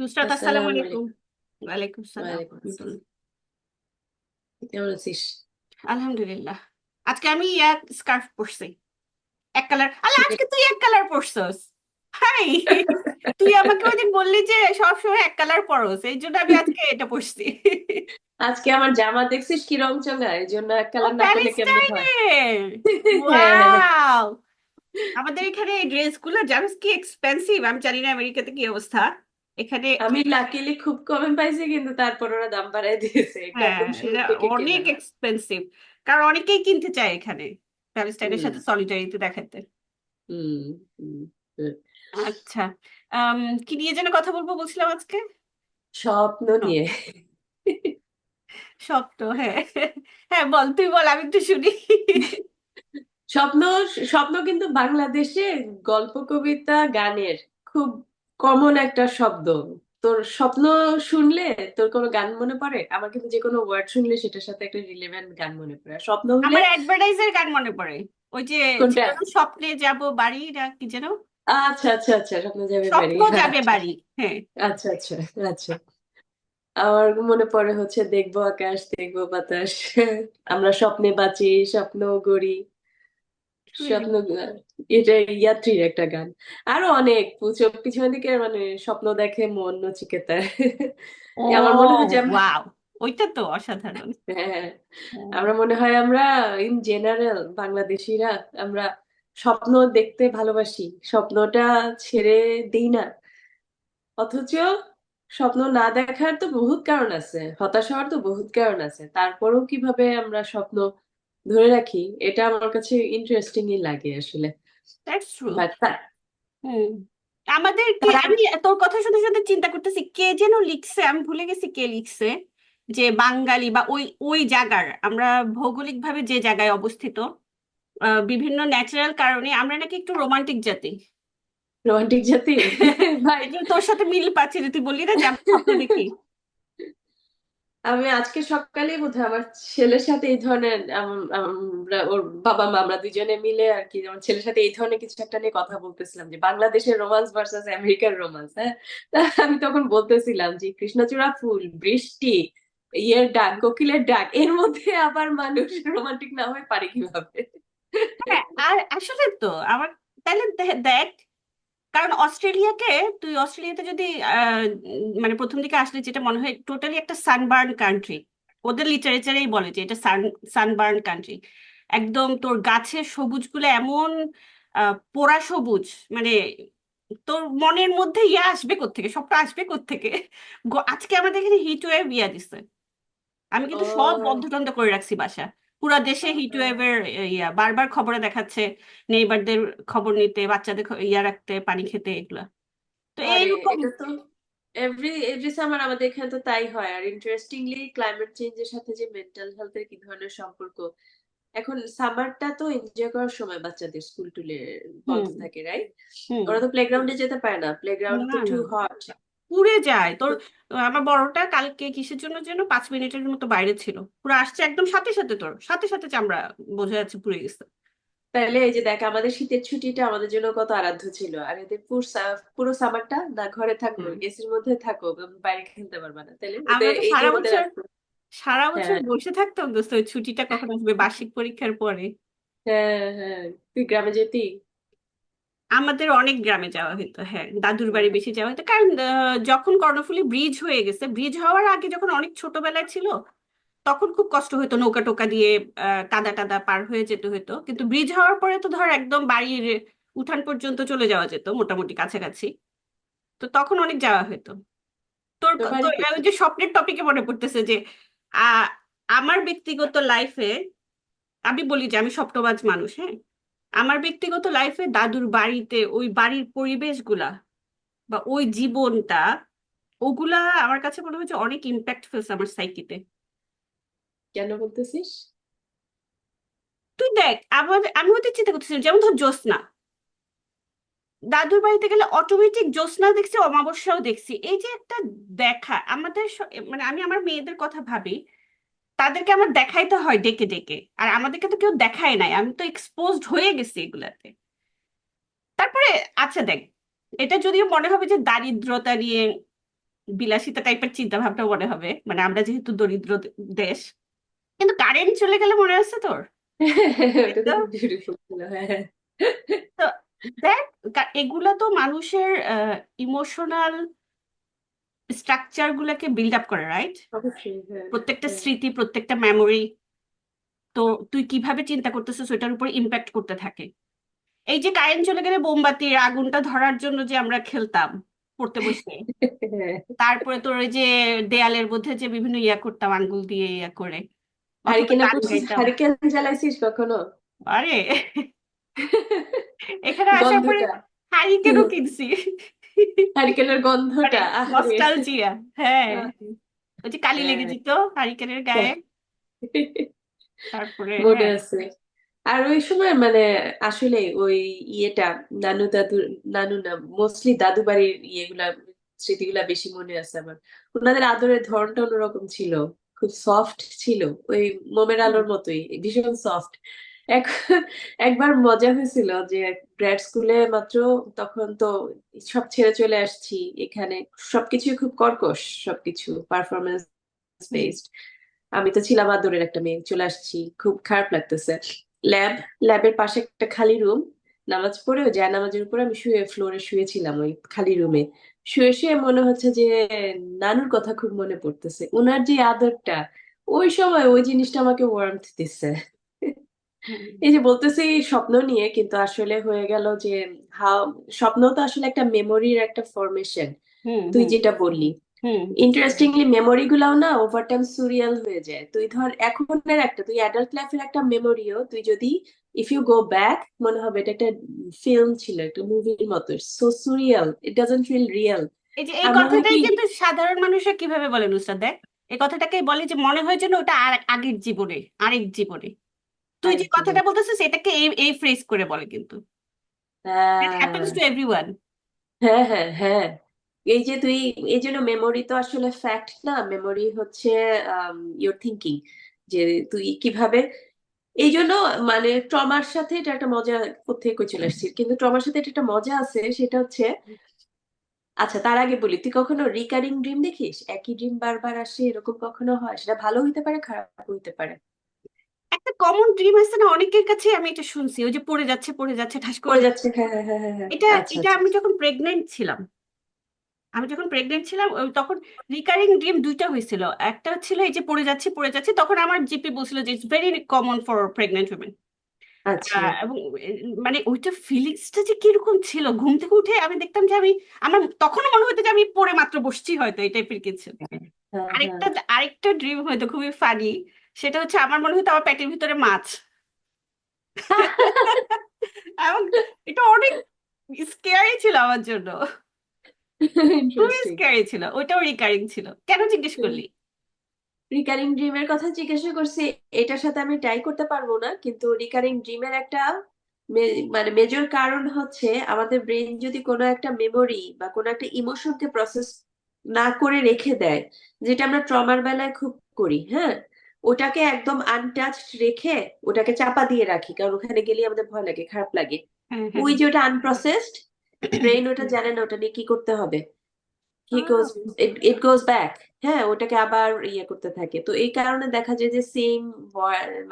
নুসরাত, আসসালামু আসসালামু আলাইকুম। আলাইকুম। ওয়ালাইকুম সালাম ওয়ালাইকুম আসসালাম। কেমন আছিস? আলহামদুলিল্লাহ। আজকে আমি এক স্কার্ফ পরছি, এক কালার। আল্লাহ, শীতে আজকে তুই এক কালার পরছস? হাই, তুই আমাকে ওই দিন বললি যে সব সময় এক কালার পরস, এই জন্য আমি আজকে এটা পরছি। আজকে আমার জামা দেখছিস কি রং চঙা, এই জন্য এক ও, কালার না করলে কেমনে হয়? প্যালেস্টাইনের! হ্যাঁ, হ্যাঁ। ওয়াও! আমাদের এখানে এই ড্রেসগুলো জানিস কি এক্সপেন্সিভ, আমি জানি না আমেরিকাতে কি অবস্থা। এখানে আমি লাকিলি খুব কমে পাইছি, কিন্তু তারপর ওরা দাম বাড়ায় দিয়েছে, এটা হ্যাঁ, একদম শুরু এটা থেকে কেনা। অনেক এক্সপেন্সিভ, কারণ অনেকেই কিনতে চায় এখানে প্যালেস্টাইনের হুম, সাথে সলিডারিটি দেখাতে। হুম, হুম, হুম। আচ্ছা, আম, কি নিয়ে যেন কথা বলবো বলছিলাম আজকে। স্বপ্ন ও, নিয়ে। স্বপ্ন, হ্যাঁ। হ্যাঁ, বল, তুই বল, আমি একটু শুনি। স্বপ্ন। স্বপ্ন কিন্তু বাংলাদেশে গল্প, কবিতা, গানের খুব কমন একটা শব্দ। তোর স্বপ্ন শুনলে তোর কোনো গান মনে পড়ে? আমার কিন্তু যে কোনো ওয়ার্ড শুনলে সেটার সাথে একটা রিলেভেন্ট গান মনে পড়ে। আর স্বপ্ন হলে আমার অ্যাডভার্টাইজের গান মনে পড়ে, ওই যে কোনটা? ছিল না, স্বপ্নে যাব বাড়ি না কি যেন, আচ্ছা, আচ্ছা, আচ্ছা, স্বপ্ন যাবে বাড়ি। স্বপ্ন যাবে আচ্ছা, বাড়ি। হ্যাঁ, আচ্ছা, আচ্ছা, আচ্ছা। আমার মনে পড়ে হচ্ছে দেখবো আকাশ, দেখবো বাতাস। আমরা স্বপ্নে বাঁচি, স্বপ্ন গড়ি। শুনিনি। স্বপ্ন, এটা ইয়াত্রীর একটা গান। আরো অনেক পিছনের দিকে মানে স্বপ্ন দেখে মন নচিকেতার। ও, আমার মনে হয় যে আমরা, ওয়াও, ওইটা তো অসাধারণ। হ্যাঁ, হ্যাঁ। আমরা মনে হয় আমরা ইন জেনারেল বাংলাদেশিরা আমরা স্বপ্ন দেখতে ভালোবাসি, স্বপ্নটা ছেড়ে দিই না। অথচ স্বপ্ন না দেখার তো বহুত কারণ আছে, হতাশ হওয়ার তো বহুত কারণ আছে, তারপরেও কিভাবে আমরা স্বপ্ন ধরে রাখি, এটা আমার কাছে ইন্টারেস্টিংই লাগে আসলে। That's true. বাট হুম, আমাদের কে, তার আমি তোর কথা শুনে শুনে চিন্তা করতেছি কে যেন লিখছে, আমি ভুলে গেছি কে লিখছে, যে বাঙালি বা ওই ওই জায়গার, আমরা ভৌগোলিক ভাবে যে জায়গায় অবস্থিত, বিভিন্ন ন্যাচারাল কারণে আমরা নাকি একটু রোমান্টিক জাতি। রোমান্টিক জাতি। ভাই, এটা তোর সাথে মিল পাচ্ছি যে তুই বললি না যে আমি স্বপ্ন দেখি। আমি আজকে সকালে বোধহয় আমার ছেলের সাথে এই ধরনের আমরা ওর বাবা মা আমরা দুজনে মিলে আর কি আমার ছেলের সাথে এই ধরনের কিছু একটা নিয়ে কথা বলতেছিলাম, যে বাংলাদেশের রোমান্স ভার্সাস আমেরিকার রোমান্স। হ্যাঁ, তা আমি তখন বলতেছিলাম যে কৃষ্ণচূড়া ফুল, বৃষ্টি, ইয়ের ডাক, কোকিলের ডাক, এর মধ্যে আবার মানুষ রোমান্টিক না হয়ে পারে কিভাবে? হ্যাঁ, আর আসলে তো আমার, তাহলে দেখ, কারণ অস্ট্রেলিয়াকে, তুই অস্ট্রেলিয়াতে যদি মানে প্রথম দিকে আসলে যেটা মনে হয় টোটালি একটা সানবার্ন কান্ট্রি। ওদের লিটারেচারেই বলে যে এটা সানবার্ন কান্ট্রি। একদম তোর গাছের সবুজগুলো এমন পোড়া সবুজ, মানে তোর মনের মধ্যে ইয়ে আসবে কোত্থেকে, সবটা আসবে কোত্থেকে। আজকে আমাদের এখানে হিট ওয়েভ ইয়া দিচ্ছে, আমি কিন্তু সব বন্ধ ও, টন্ধ করে রাখছি বাসা। পুরা দেশে হিট ওয়েভের ইয়া বারবার খবরে দেখাচ্ছে, নেইবারদের খবর নিতে, বাচ্চাদের ইয়া রাখতে, পানি খেতে, এগুলা। তো আরে এইরকম। এটা তো এভরি এভরি সামার আমাদের এখানে তো তাই হয়। আর ইন্টারেস্টিংলি ক্লাইমেট চেঞ্জের সাথে যে মেন্টাল হেলথের কি ধরনের সম্পর্ক, এখন সামারটা তো এনজয় করার সময়, বাচ্চাদের স্কুল টুলে বন্ধ হুম। থাকে, রাইট? হুম। ওরা তো প্লেগ্রাউন্ডে যেতে পারে না, প্লেগ্রাউন্ড না তো টু না, হট। পুড়ে যায় তোর। আমার বড়টা কালকে কিসের জন্য যেন 5 মিনিটের মতো বাইরে ছিল, পুরো আসছে একদম সাথে সাথে, তোর সাথে সাথে চামড়া বোঝা যাচ্ছে পুড়ে গেছে। তাহলে এই যে দেখ, আমাদের শীতের ছুটিটা আমাদের জন্য কত আরাধ্য ছিল, আর এদের পুরো সামারটা না ঘরে থাকো, হুম। এসির মধ্যে থাকো, বাইরে খেলতে পারবে না, তাহলে আমরা ওদের তো এই যে সারা ওদের বছর, সারা বছর হ্যাঁ, বসে থাকতাম দোস্ত, ওই ছুটিটা কখন আসবে বার্ষিক পরীক্ষার পরে। হ্যাঁ, হ্যাঁ। তুই গ্রামে যেতি? আমাদের অনেক গ্রামে যাওয়া হতো, হ্যাঁ, দাদুর বাড়ি বেশি যাওয়া হতো, কারণ যখন কর্ণফুলী ব্রিজ হয়ে গেছে, ব্রিজ হওয়ার আগে যখন অনেক ছোটবেলায় ছিল তখন খুব কষ্ট হতো নৌকা টোকা দিয়ে কাদা টাদা পার হয়ে যেতে হতো, কিন্তু ব্রিজ হওয়ার পরে তো ধর একদম বাড়ির উঠান পর্যন্ত চলে যাওয়া যেত মোটামুটি কাছাকাছি। তো তখন অনেক যাওয়া হতো। তোর বাড়ি তোর ওই কোথায়? যে স্বপ্নের টপিকে মনে পড়তেছে যে আহ, আমার ব্যক্তিগত লাইফে, আমি বলি যে আমি স্বপ্নবাজ মানুষ, হ্যাঁ। আমার ব্যক্তিগত লাইফে দাদুর বাড়িতে ওই বাড়ির পরিবেশগুলা বা ওই জীবনটা, ওগুলা আমার কাছে মনে হচ্ছে অনেক ইম্প্যাক্ট ফেলছে আমার সাইকিতে। কেন বলতেছিস? তুই দেখ, আমি হয়তো চিন্তা করতেছিলাম, যেমন ধর জ্যোৎস্না, দাদুর বাড়িতে গেলে অটোমেটিক জ্যোৎস্না দেখছি, অমাবস্যাও দেখছি, এই যে একটা দেখা আমাদের মানে আমি আমার মেয়েদের কথা ভাবি, তাদেরকে আমার দেখাইতে হয় ডেকে ডেকে, আর আমাদেরকে তো কেউ দেখায় নাই, আমি তো এক্সপোজড হয়ে গেছি এগুলাতে। তারপরে আচ্ছা দেখ, এটা যদিও মনে হবে যে দারিদ্রতা নিয়ে বিলাসিতা টাইপের চিন্তা ভাবনা মনে হবে, মানে আমরা যেহেতু দরিদ্র দেশ। কিন্তু কারেন্ট চলে গেলে মনে আছে তোর? ওটা তো তো খুব বিউটিফুল ছিল, হ্যাঁ। তো দেখ, এগুলা তো মানুষের ইমোশনাল স্ট্রাকচার গুলাকে বিল্ড আপ করে, রাইট? অবশ্যই, হ্যাঁ। প্রত্যেকটা হ্যাঁ। স্মৃতি, প্রত্যেকটা মেমোরি, তো তুই কিভাবে চিন্তা করতেছিস ওইটার উপর ইম্প্যাক্ট করতে থাকে। এই যে কারেন্ট চলে গেলে মোমবাতির আগুনটা ধরার জন্য যে আমরা খেলতাম পড়তে বসে, হ্যাঁ। তারপরে তোর ওই যে দেয়ালের মধ্যে যে বিভিন্ন ইয়া করতাম আঙ্গুল দিয়ে ইয়া করে, অথবা হারিকেনে গান পড়ছিস, গাইতাম। হারিকেন জ্বালাইছিস কখনো? আরে, এখানে আসার পরে গন্ধটা, হারিকেনও কিনছি। হারিকেনের মানে গন্ধটা, আরে। নস্টালজিয়া। হ্যাঁ, আহ, ওই যে কালি লেগে হ্যাঁ। যেত হারিকেনের গায়ে। তারপরে মনে হ্যাঁ। আছে। আর ওই সময় মানে আসলে ওই ইয়েটা, নানু দাদু, নানু না, মোস্টলি দাদু বাড়ির ইয়েগুলা, স্মৃতিগুলা বেশি মনে আছে আমার। ওনাদের আদরের ধরনটা অন্যরকম ছিল, খুব সফট ছিল, ওই মোমের হুম আলোর মতোই ভীষণ সফট। এক একবার মজা হয়েছিল যে গ্র্যাড স্কুলে মাত্র, তখন তো সব ছেড়ে চলে আসছি এখানে, সবকিছু খুব কর্কশ, সবকিছু পারফরমেন্স হুম বেসড। আমি তো ছিলাম আদরের একটা মেয়ে, চলে আসছি, খুব খারাপ লাগতেছে। ল্যাব, ল্যাবের পাশে একটা খালি রুম, নামাজ পড়ে ওই জায় নামাজের উপরে আমি শুয়ে ফ্লোরে শুয়েছিলাম ওই খালি রুমে। শুয়ে শুয়ে মনে হচ্ছে যে নানুর কথা খুব মনে পড়তেছে, ওনার যে আদরটা, ওই সময় ওই জিনিসটা আমাকে ওয়ার্মথ দিচ্ছে। হুম এই যে বলতেছি স্বপ্ন নিয়ে, কিন্তু আসলে হয়ে গেল যে হাও, স্বপ্ন তো আসলে একটা মেমোরির একটা ফরমেশন। হুম তুই হুম যেটা বললি, হুম ইন্টারেস্টিংলি মেমোরি গুলাও না ওভার টাইম সুরিয়াল হয়ে যায়। তুই ধর এখনের একটা, তুই অ্যাডাল্ট লাইফের একটা মেমোরিও তুই যদি ইফ ইউ গো ব্যাক, মনে হবে এটা একটা ফিল্ম ছিল, একটা মুভির মতো, so surreal, it doesn't feel real. এই যে এই আমার মনে হয় কথাটাই কি, কিন্তু সাধারণ মানুষরা কিভাবে বলে নুসরাত, দেখ, এই কথাটাকেই বলে যে মনে হয় যেন ওটা আর আগের জীবনে, আরেক জীবনে। তুই যে আরেক জীবন, কথাটা বলতেছিস এটাকে এই এই ফ্রেজ করে বলে কিন্তু। দ্যাট হ্যাপেন্স হ্যাঁ। To everyone. হ্যাঁ, হ্যাঁ, হ্যাঁ। এই যে তুই, এই জন্য মেমোরি তো আসলে ফ্যাক্ট না, মেমোরি হচ্ছে ইয়োর থিঙ্কিং, যে তুই কিভাবে, এই জন্য মানে ট্রমার সাথে এটা একটা মজা, কোত্থেকে চলে আসছে, কিন্তু ট্রমার সাথে এটা একটা মজা আছে, সেটা হচ্ছে, আচ্ছা তার আগে বলি, তুই কখনো রিকারিং ড্রিম দেখিস, একই ড্রিম বারবার আসে, এরকম কখনো হয়? সেটা ভালো হইতে পারে, খারাপ হইতে পারে। একটা কমন ড্রিম আছে না অনেকের কাছে, আমি এটা শুনছি, ওই যে পড়ে যাচ্ছে ঠাস করে পড়ে যাচ্ছে। যাচ্ছে, হ্যাঁ, হ্যাঁ, হ্যাঁ, হ্যাঁ, হ্যাঁ। এটা আচ্ছা, এটা আচ্ছা। আমি যখন প্রেগনেন্ট ছিলাম, তখন রিকারিং ড্রিম দুইটা হয়েছিল। একটা ছিল এই যে পড়ে যাচ্ছি, তখন আমার জিপি বলছিল যে it's very common for pregnant women. আচ্ছা। এবং মানে ওইটা ফিলিংসটা যে কিরকম ছিল, ঘুম থেকে উঠে আমি দেখতাম যে আমার তখনও মনে হতো যে আমি পড়ে মাত্র বসছি, হয়তো এই টাইপের কিছু। হ্যাঁ, হ্যাঁ। আরেকটা আরেকটা ড্রিম হয়তো খুবই ফানি, সেটা হচ্ছে আমার মনে হতো আমার পেটের ভিতরে মাছ। এবং এটা অনেক স্কেয়ারি ছিল আমার জন্য, খুবই ইন্টারেস্টিং। স্কেয়ারি ছিল। ওইটাও রিকারিং ছিল, কেন জিজ্ঞেস করলি? রিকারিং ড্রিমের কথা জিজ্ঞাসা করছি, এটার সাথে আমি ট্রাই করতে পারবো না, কিন্তু রিকারিং ড্রিমের একটা মানে মেজর কারণ হচ্ছে, আমাদের ব্রেন যদি কোনো একটা মেমোরি বা কোনো একটা ইমোশনকে প্রসেস না করে রেখে দেয়, যেটা আমরা ট্রমার বেলায় খুব করি, হ্যাঁ, ওটাকে একদম আনটাচড রেখে ওটাকে চাপা দিয়ে রাখি, কারণ ওখানে গেলে আমাদের ভয় লাগে, খারাপ লাগে। হ্যাঁ হ্যাঁ। ওই যে ওটা আনপ্রসেসড, ব্রেন ওটা জানে না ওটা নিয়ে কি করতে হবে, হি গোজ, আহ, ইট গোজ ব্যাক। হ্যাঁ, ওটাকে আবার ইয়ে করতে থাকে, তো এই কারণে দেখা যায় যে সেম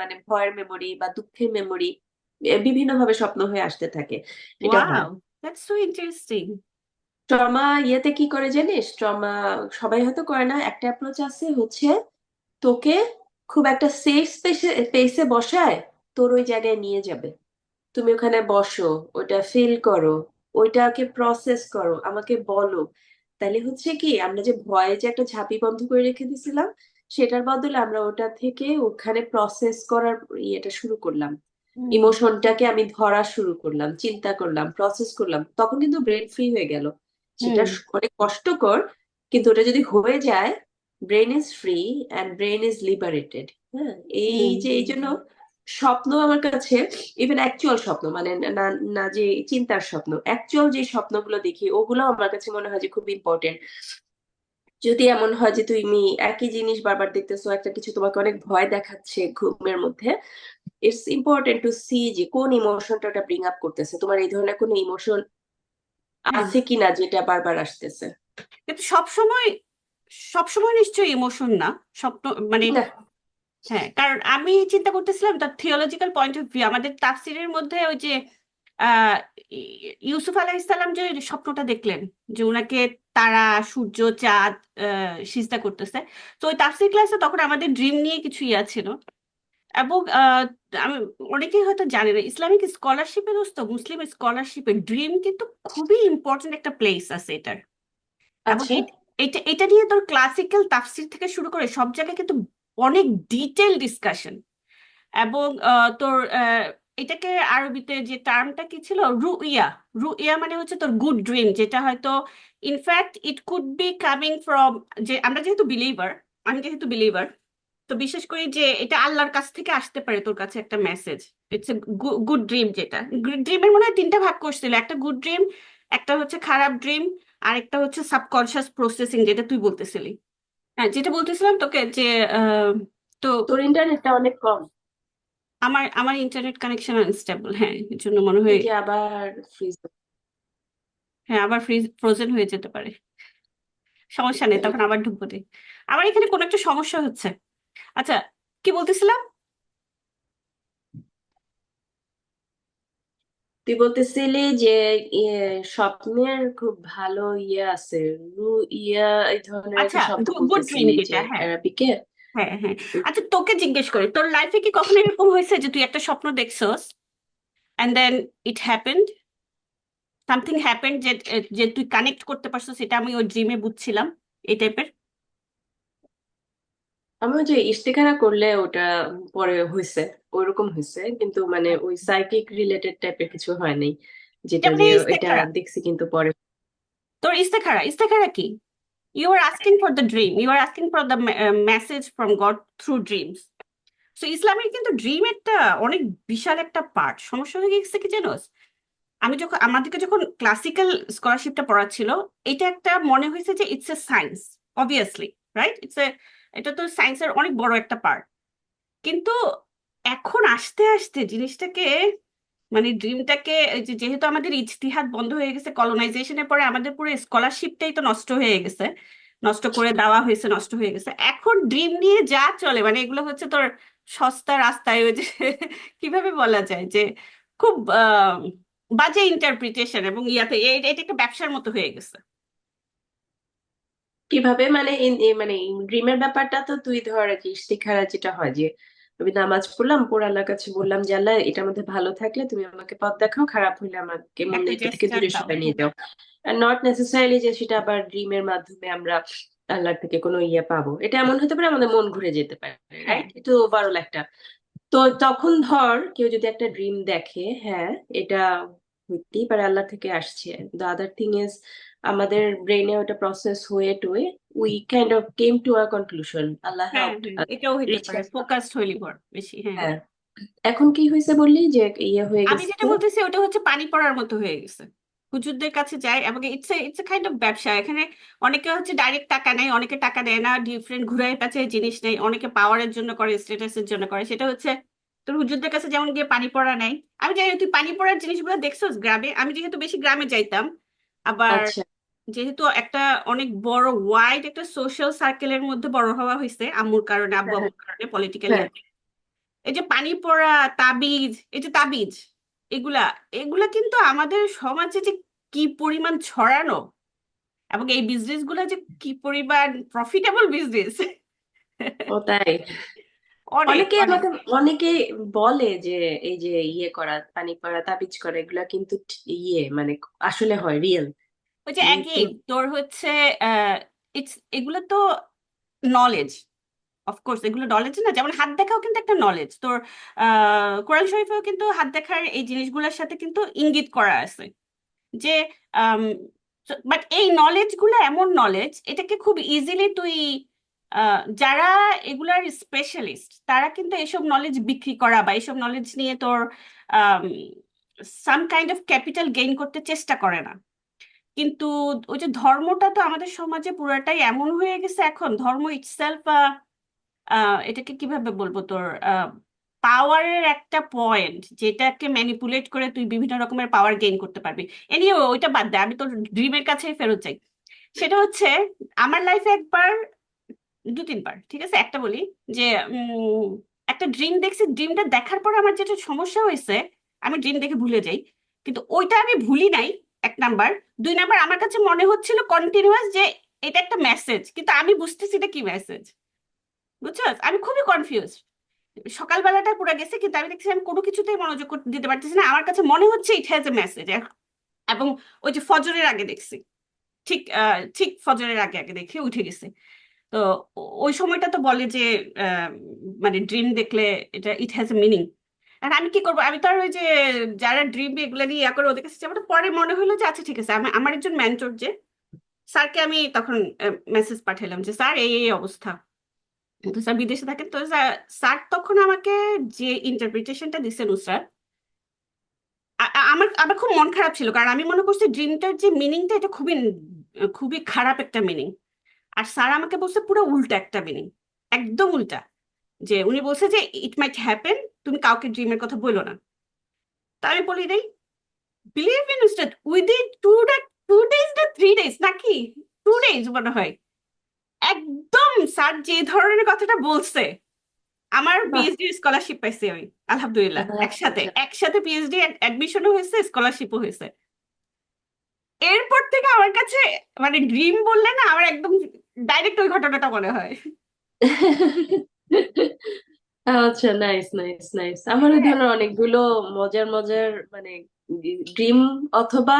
মানে ভয়ের মেমোরি বা দুঃখের মেমোরি বিভিন্ন ভাবে স্বপ্ন হয়ে আসতে থাকে, এটা হয়। Wow, that's so interesting. Trauma ইয়েতে কি করে জানিস, ট্রমা সবাই হয়তো করে না, একটা অ্যাপ্রোচ আছে হচ্ছে, তোকে খুব একটা সেফ স্পেসে স্পেসে বসায় তোর ওই জায়গায় নিয়ে যাবে, তুমি ওখানে বসো, ওটা ফিল করো, ওইটাকে প্রসেস করো, আমাকে বলো। তাহলে হচ্ছে কি, আমরা যে ভয়ে যে একটা ঝাঁপি বন্ধ করে রেখে দিছিলাম, সেটার বদলে আমরা ওটা থেকে ওখানে প্রসেস করার ইয়েটা শুরু করলাম, হুম ইমোশনটাকে আমি ধরা শুরু করলাম, চিন্তা করলাম, প্রসেস করলাম, তখন কিন্তু ব্রেন ফ্রি হয়ে গেল। সেটা হুম অনেক কষ্টকর, কিন্তু ওটা যদি হয়ে যায়, brain is free and brain is liberated. হ্যাঁ, এই হুম যে এই জন্য স্বপ্ন আমার কাছে, ইভেন অ্যাকচুয়াল স্বপ্ন মানে না, না যে চিন্তার স্বপ্ন, অ্যাকচুয়াল যে স্বপ্নগুলো দেখি ওগুলো আমার কাছে মনে হয় যে খুব ইম্পর্টেন্ট। যদি এমন হয় যে তুমি একই জিনিস বারবার দেখতেছো, একটা কিছু তোমাকে অনেক ভয় দেখাচ্ছে ঘুমের মধ্যে, ইটস ইম্পর্টেন্ট টু সি যে কোন ইমোশনটা ওটা ব্রিং আপ করতেছে, তোমার এই ধরনের কোনো ইমোশন হ্যাঁ। আছে কিনা যেটা বারবার আসতেছে। কিন্তু সব সময় সবসময় নিশ্চয়ই ইমোশন না, স্বপ্ন মানে, না। হ্যাঁ, কারণ আমি চিন্তা করতেছিলাম তার থিওলজিক্যাল পয়েন্ট অফ ভিউ। আমাদের তাফসিরের মধ্যে ওই যে আহ ইউসুফ আলাইহিস সালাম যে স্বপ্নটা দেখলেন, যে ওনাকে তারা, সূর্য, চাঁদ সিজদা করতেছে। তো ওই তাফসির ক্লাসে তখন আমাদের ড্রিম নিয়ে কিছু ইয়া ছিল। এবং আমি, অনেকেই হয়তো জানে না, ইসলামিক স্কলারশিপে, দোস্ত, মুসলিম স্কলারশিপে ড্রিম কিন্তু খুবই ইম্পর্টেন্ট একটা প্লেস আছে এটার। এবং আচ্ছা। এটা এটা নিয়ে তোর ক্লাসিক্যাল তাফসির থেকে শুরু করে সব জায়গায় কিন্তু অনেক ডিটেল ডিসকাশন। এবং তোর এটাকে আরবিতে যে টার্মটা কি ছিল, রুইয়া। রুইয়া মানে হচ্ছে তোর গুড ড্রিম, যেটা হয়তো in fact it could be coming from, যে আমরা যেহেতু বিলিভার, আমি যেহেতু বিলিভার, তো বিশেষ করে যে এটা আল্লাহর কাছ থেকে আসতে পারে তোর কাছে একটা message. It's a good dream. যেটা গুড ড্রিমের মনে হয় তিনটা ভাগ করছিল, একটা গুড ড্রিম, একটা হচ্ছে খারাপ ড্রিম, আর একটা হচ্ছে সাবকনশিয়াস প্রসেসিং, যেটা তুই বলতেছিলি। হ্যাঁ, যেটা বলতেছিলাম তোকে যে আহ, তো তোর ইন্টারনেটটা অনেক কম। আমার আমার ইন্টারনেট কানেকশন আনস্টেবল, হ্যাঁ, এর জন্য মনে হয়। দেখি আবার ফ্রিজ। হ্যাঁ, আবার ফ্রোজেন হয়ে যেতে পারে। সমস্যা নেই, তখন আবার ঢুকবো দে। আমার এখানে কোনো একটা সমস্যা হচ্ছে। আচ্ছা, কি বলতেছিলাম? তুই বলতেছিলি যে ইয়ে, স্বপ্নের খুব ভালো ইয়ে আছে, রু ইয়া, এই ধরনের আচ্ছা, একটা শব্দ গুড ড্রিম বলতেছিলি যে যেটা, হ্যাঁ। আরবিকে। হ্যাঁ, হ্যাঁ। আচ্ছা, তোকে জিজ্ঞেস করি, তোর লাইফে কি কখনো এরকম হয়েছে যে তুই একটা স্বপ্ন দেখছস, and then it happened, something happened, যে যে তুই কানেক্ট করতে পারছো সেটা আমি ওই ড্রিমে বুঝছিলাম, এই টাইপের? আমি ওই যে ইশতেখারা করলে ওটা পরে হয়েছে, ওইরকম হয়েছে, কিন্তু মানে ওই সাইকিক রিলেটেড টাইপের কিছু হয় নাই, যেটা যেমন যে এই এটা ইস্তেখারা, দেখছি কিন্তু পরে। তোর ইস্তেখারা, ইস্তেখারা কি? You are asking for the dream. You are asking for the message from God through dreams. So ইসলামের কিন্তু ড্রিম একটা অনেক বিশাল একটা পার্ট। সমস্যা হয়ে গেছে কি জানোস, আমি যখন আমাদেরকে যখন ক্লাসিক্যাল স্কলারশিপটা পড়াচ্ছিল, এটা একটা মনে হয়েছে যে it's a science, obviously, right? এটা তো সায়েন্সের অনেক বড় একটা পার্ট। কিন্তু এখন আস্তে আস্তে জিনিসটাকে, মানে ড্রিমটাকে, যেহেতু আমাদের ইজতিহাদ বন্ধ হয়ে গেছে কলোনাইজেশনের পরে, আমাদের পুরো স্কলারশিপটাই তো নষ্ট হয়ে গেছে, নষ্ট করে দেওয়া হয়েছে, নষ্ট হয়ে গেছে। এখন ড্রিম নিয়ে যা চলে, মানে এগুলো হচ্ছে তোর সস্তা রাস্তায়, ওই যে কিভাবে বলা যায়, যে খুব বাজে ইন্টারপ্রিটেশন, এবং ইয়াতে এটা একটা ব্যবসার মতো হয়ে গেছে। কিভাবে মানে মানে ড্রিমের ব্যাপারটা তো তুই ধর আর কি, ইশতেখারা যেটা হয় যে আমি নামাজ পড়লাম, পড়ে আল্লাহর কাছে বললাম যে আল্লাহ এটার মধ্যে ভালো থাকলে তুমি আমাকে পথ দেখাও, খারাপ হলে আমাকে একটা মন্দির থেকে জেস্টার দূরে দাও। সরাই নিয়ে যাও। আর নট নেসেসারিলি যে সেটা আবার ড্রিমের মাধ্যমে আমরা আল্লাহর থেকে কোনো ইয়ে পাবো, এটা এমন হতে পারে আমাদের মন ঘুরে যেতে পারে, হ্যাঁ, রাইট? এটা ওভারঅল একটা। তো তখন ধর কেউ যদি একটা ড্রিম দেখে, হ্যাঁ, এটা হইতেই পারে আল্লাহ থেকে আসছে। দ্য আদার থিং ইজ আমাদের ব্রেনে ওটা প্রসেস হয়ে টয়ে we kind of came to a conclusion, Allah হ্যাঁ, হেল্পড হ্যাঁ, আস এটাও হইতে রিচ। পারে, ফোকাসড হইলি পর বেশি, হ্যাঁ। হ্যাঁ। এখন কি হয়েছে বললি যে ইয়ে হয়ে আমি যেটা গেছে। বলতেছি ওটা হচ্ছে পানি পড়ার মতো হয়ে গেছে। হুজুরদের কাছে যায়, এবং ইটস এ কাইন্ড অফ ব্যবসা এখানে। অনেকে হচ্ছে ডাইরেক্ট টাকা নেয়, অনেকে টাকা দেয় না, ডিফারেন্ট ঘুরায় পেঁচায় জিনিস নেয়, অনেকে পাওয়ারের জন্য করে, স্ট্যাটাসের জন্য করে। সেটা হচ্ছে তোর হুজুরদের কাছে যেমন গিয়ে পানি পড়া নেয়। আমি জানি না তুই পানি পড়ার জিনিসগুলো দেখছোস গ্রামে, আমি যেহেতু বেশি গ্রামে যাইতাম, আবার আচ্ছা। যেহেতু একটা অনেক বড় ওয়াইড একটা সোশ্যাল সার্কেলের মধ্যে বড় হওয়া হয়েছে, আম্মুর কারণে, আব্বু হ্যাঁ, আম্মুর কারণে, পলিটিক্যাল, হ্যাঁ। এই যে পানি পড়া, তাবিজ, এই যে তাবিজ, এগুলা এগুলা কিন্তু আমাদের সমাজে যে কি পরিমাণ ছড়ানো, এবং এই বিজনেস গুলা যে কি পরিমাণ প্রফিটেবল বিজনেস। ও তাই? অনেক, অনেকে অনেক। আমাকে, অনেকে বলে যে এই যে ইয়ে করা, পানি করা, তাবিজ করা, এগুলা কিন্তু ইয়ে মানে আসলে হয় রিয়েল। ওই যে কিন্তু অ্যাগেইন তোর হচ্ছে এগুলো তো নলেজ, অফকোর্স এগুলো নলেজ না, যেমন হাত দেখাও কিন্তু একটা নলেজ তোর। কোরআন শরীফেও কিন্তু হাত দেখার এই জিনিসগুলোর সাথে কিন্তু ইঙ্গিত করা আছে, যে বাট এই নলেজ গুলো এমন নলেজ, এটাকে খুব ইজিলি তুই যারা এগুলার স্পেশালিস্ট, তারা কিন্তু এসব নলেজ বিক্রি করা বা এসব নলেজ নিয়ে তোর some kind of capital gain করতে চেষ্টা করে না। কিন্তু ওই যে ধর্মটা তো আমাদের সমাজে পুরাটাই এমন হয়ে গেছে এখন, ধর্ম ইটসেলফ এটাকে কিভাবে বলবো তোর, পাওয়ারের একটা পয়েন্ট, যেটাকে ম্যানিপুলেট করে তুই বিভিন্ন রকমের পাওয়ার গেইন করতে পারবি। এনিওয়ে ওইটা বাদ দে, আমি তোর ড্রিমের কাছেই ফেরত যাই। সেটা হচ্ছে আমার লাইফে একবার, দু তিনবার, ঠিক আছে, একটা বলি যে উম, একটা ড্রিম দেখছি, ড্রিমটা দেখার পর আমার যেটা সমস্যা হয়েছে, আমি ড্রিম দেখে ভুলে যাই, কিন্তু ওইটা আমি ভুলি নাই, এক নাম্বার। দুই নাম্বার, আমার কাছে মনে হচ্ছিল কন্টিনিউয়াস যে এটা একটা মেসেজ, কিন্তু আমি বুঝতেছি এটা কি মেসেজ, বুঝছো? আমি খুবই কনফিউজ। সকালবেলাটা পুরো গেছে, কিন্তু আমি দেখছি আমি কোনো কিছুতেই মনোযোগ দিতে পারতেছি না, আমার কাছে মনে হচ্ছে ইট হ্যাজ এ মেসেজ। এবং ওই যে ফজরের আগে দেখছি, ঠিক ঠিক ফজরের আগে আগে দেখে উঠে গেছে। তো ওই সময়টা তো বলে যে আহ, মানে ড্রিম দেখলে এটা ইট হ্যাজ এ মিনিং। আর আমি কি করবো, আমি তো আর ওই যে যারা ড্রিম এগুলো নিয়ে ইয়া করে ওদের কাছে যাবো না। পরে মনে হলো যে আচ্ছা ঠিক আছে, আমি আমার একজন মেন্টর যে স্যারকে আমি তখন মেসেজ পাঠালাম যে স্যার এই এই অবস্থা। তো স্যার বিদেশে থাকেন, তো স্যার তখন আমাকে যে ইন্টারপ্রিটেশনটা দিচ্ছে নুসরাত, আমার আমার খুব মন খারাপ ছিল, কারণ আমি মনে করছি ড্রিমটার যে মিনিংটা এটা খুবই খুবই খারাপ একটা মিনিং। আর স্যার আমাকে বলছে পুরো উল্টা একটা মিনিং, একদম উল্টা। যে উনি বলছে যে ইট মাইট হ্যাপেন, তুমি কাউকে ড্রিমের কথা বলো না। তা আমি বলি নাই, believe in state within 2 days না 3 ডেজ নাকি 2 ডেজ মনে হয়, একদম স্যার যে ধরনের কথাটা বলছে, আমার বাহ। পিএইচডি স্কলারশিপ পাইছি আমি, আলহামদুলিল্লাহ। একসাথে আচ্ছা। একসাথে পিএইচডি অ্যাডমিশনও হয়েছে, স্কলারশিপও হয়েছে। এরপর থেকে আমার কাছে মানে ড্রিম বললে না আমার একদম ডাইরেক্ট ওই ঘটনাটা মনে হয়। আচ্ছা, নাইস নাইস নাইস। আমার এই হ্যাঁ, ধরনের অনেকগুলো মজার মজার মানে ড্রিম, অথবা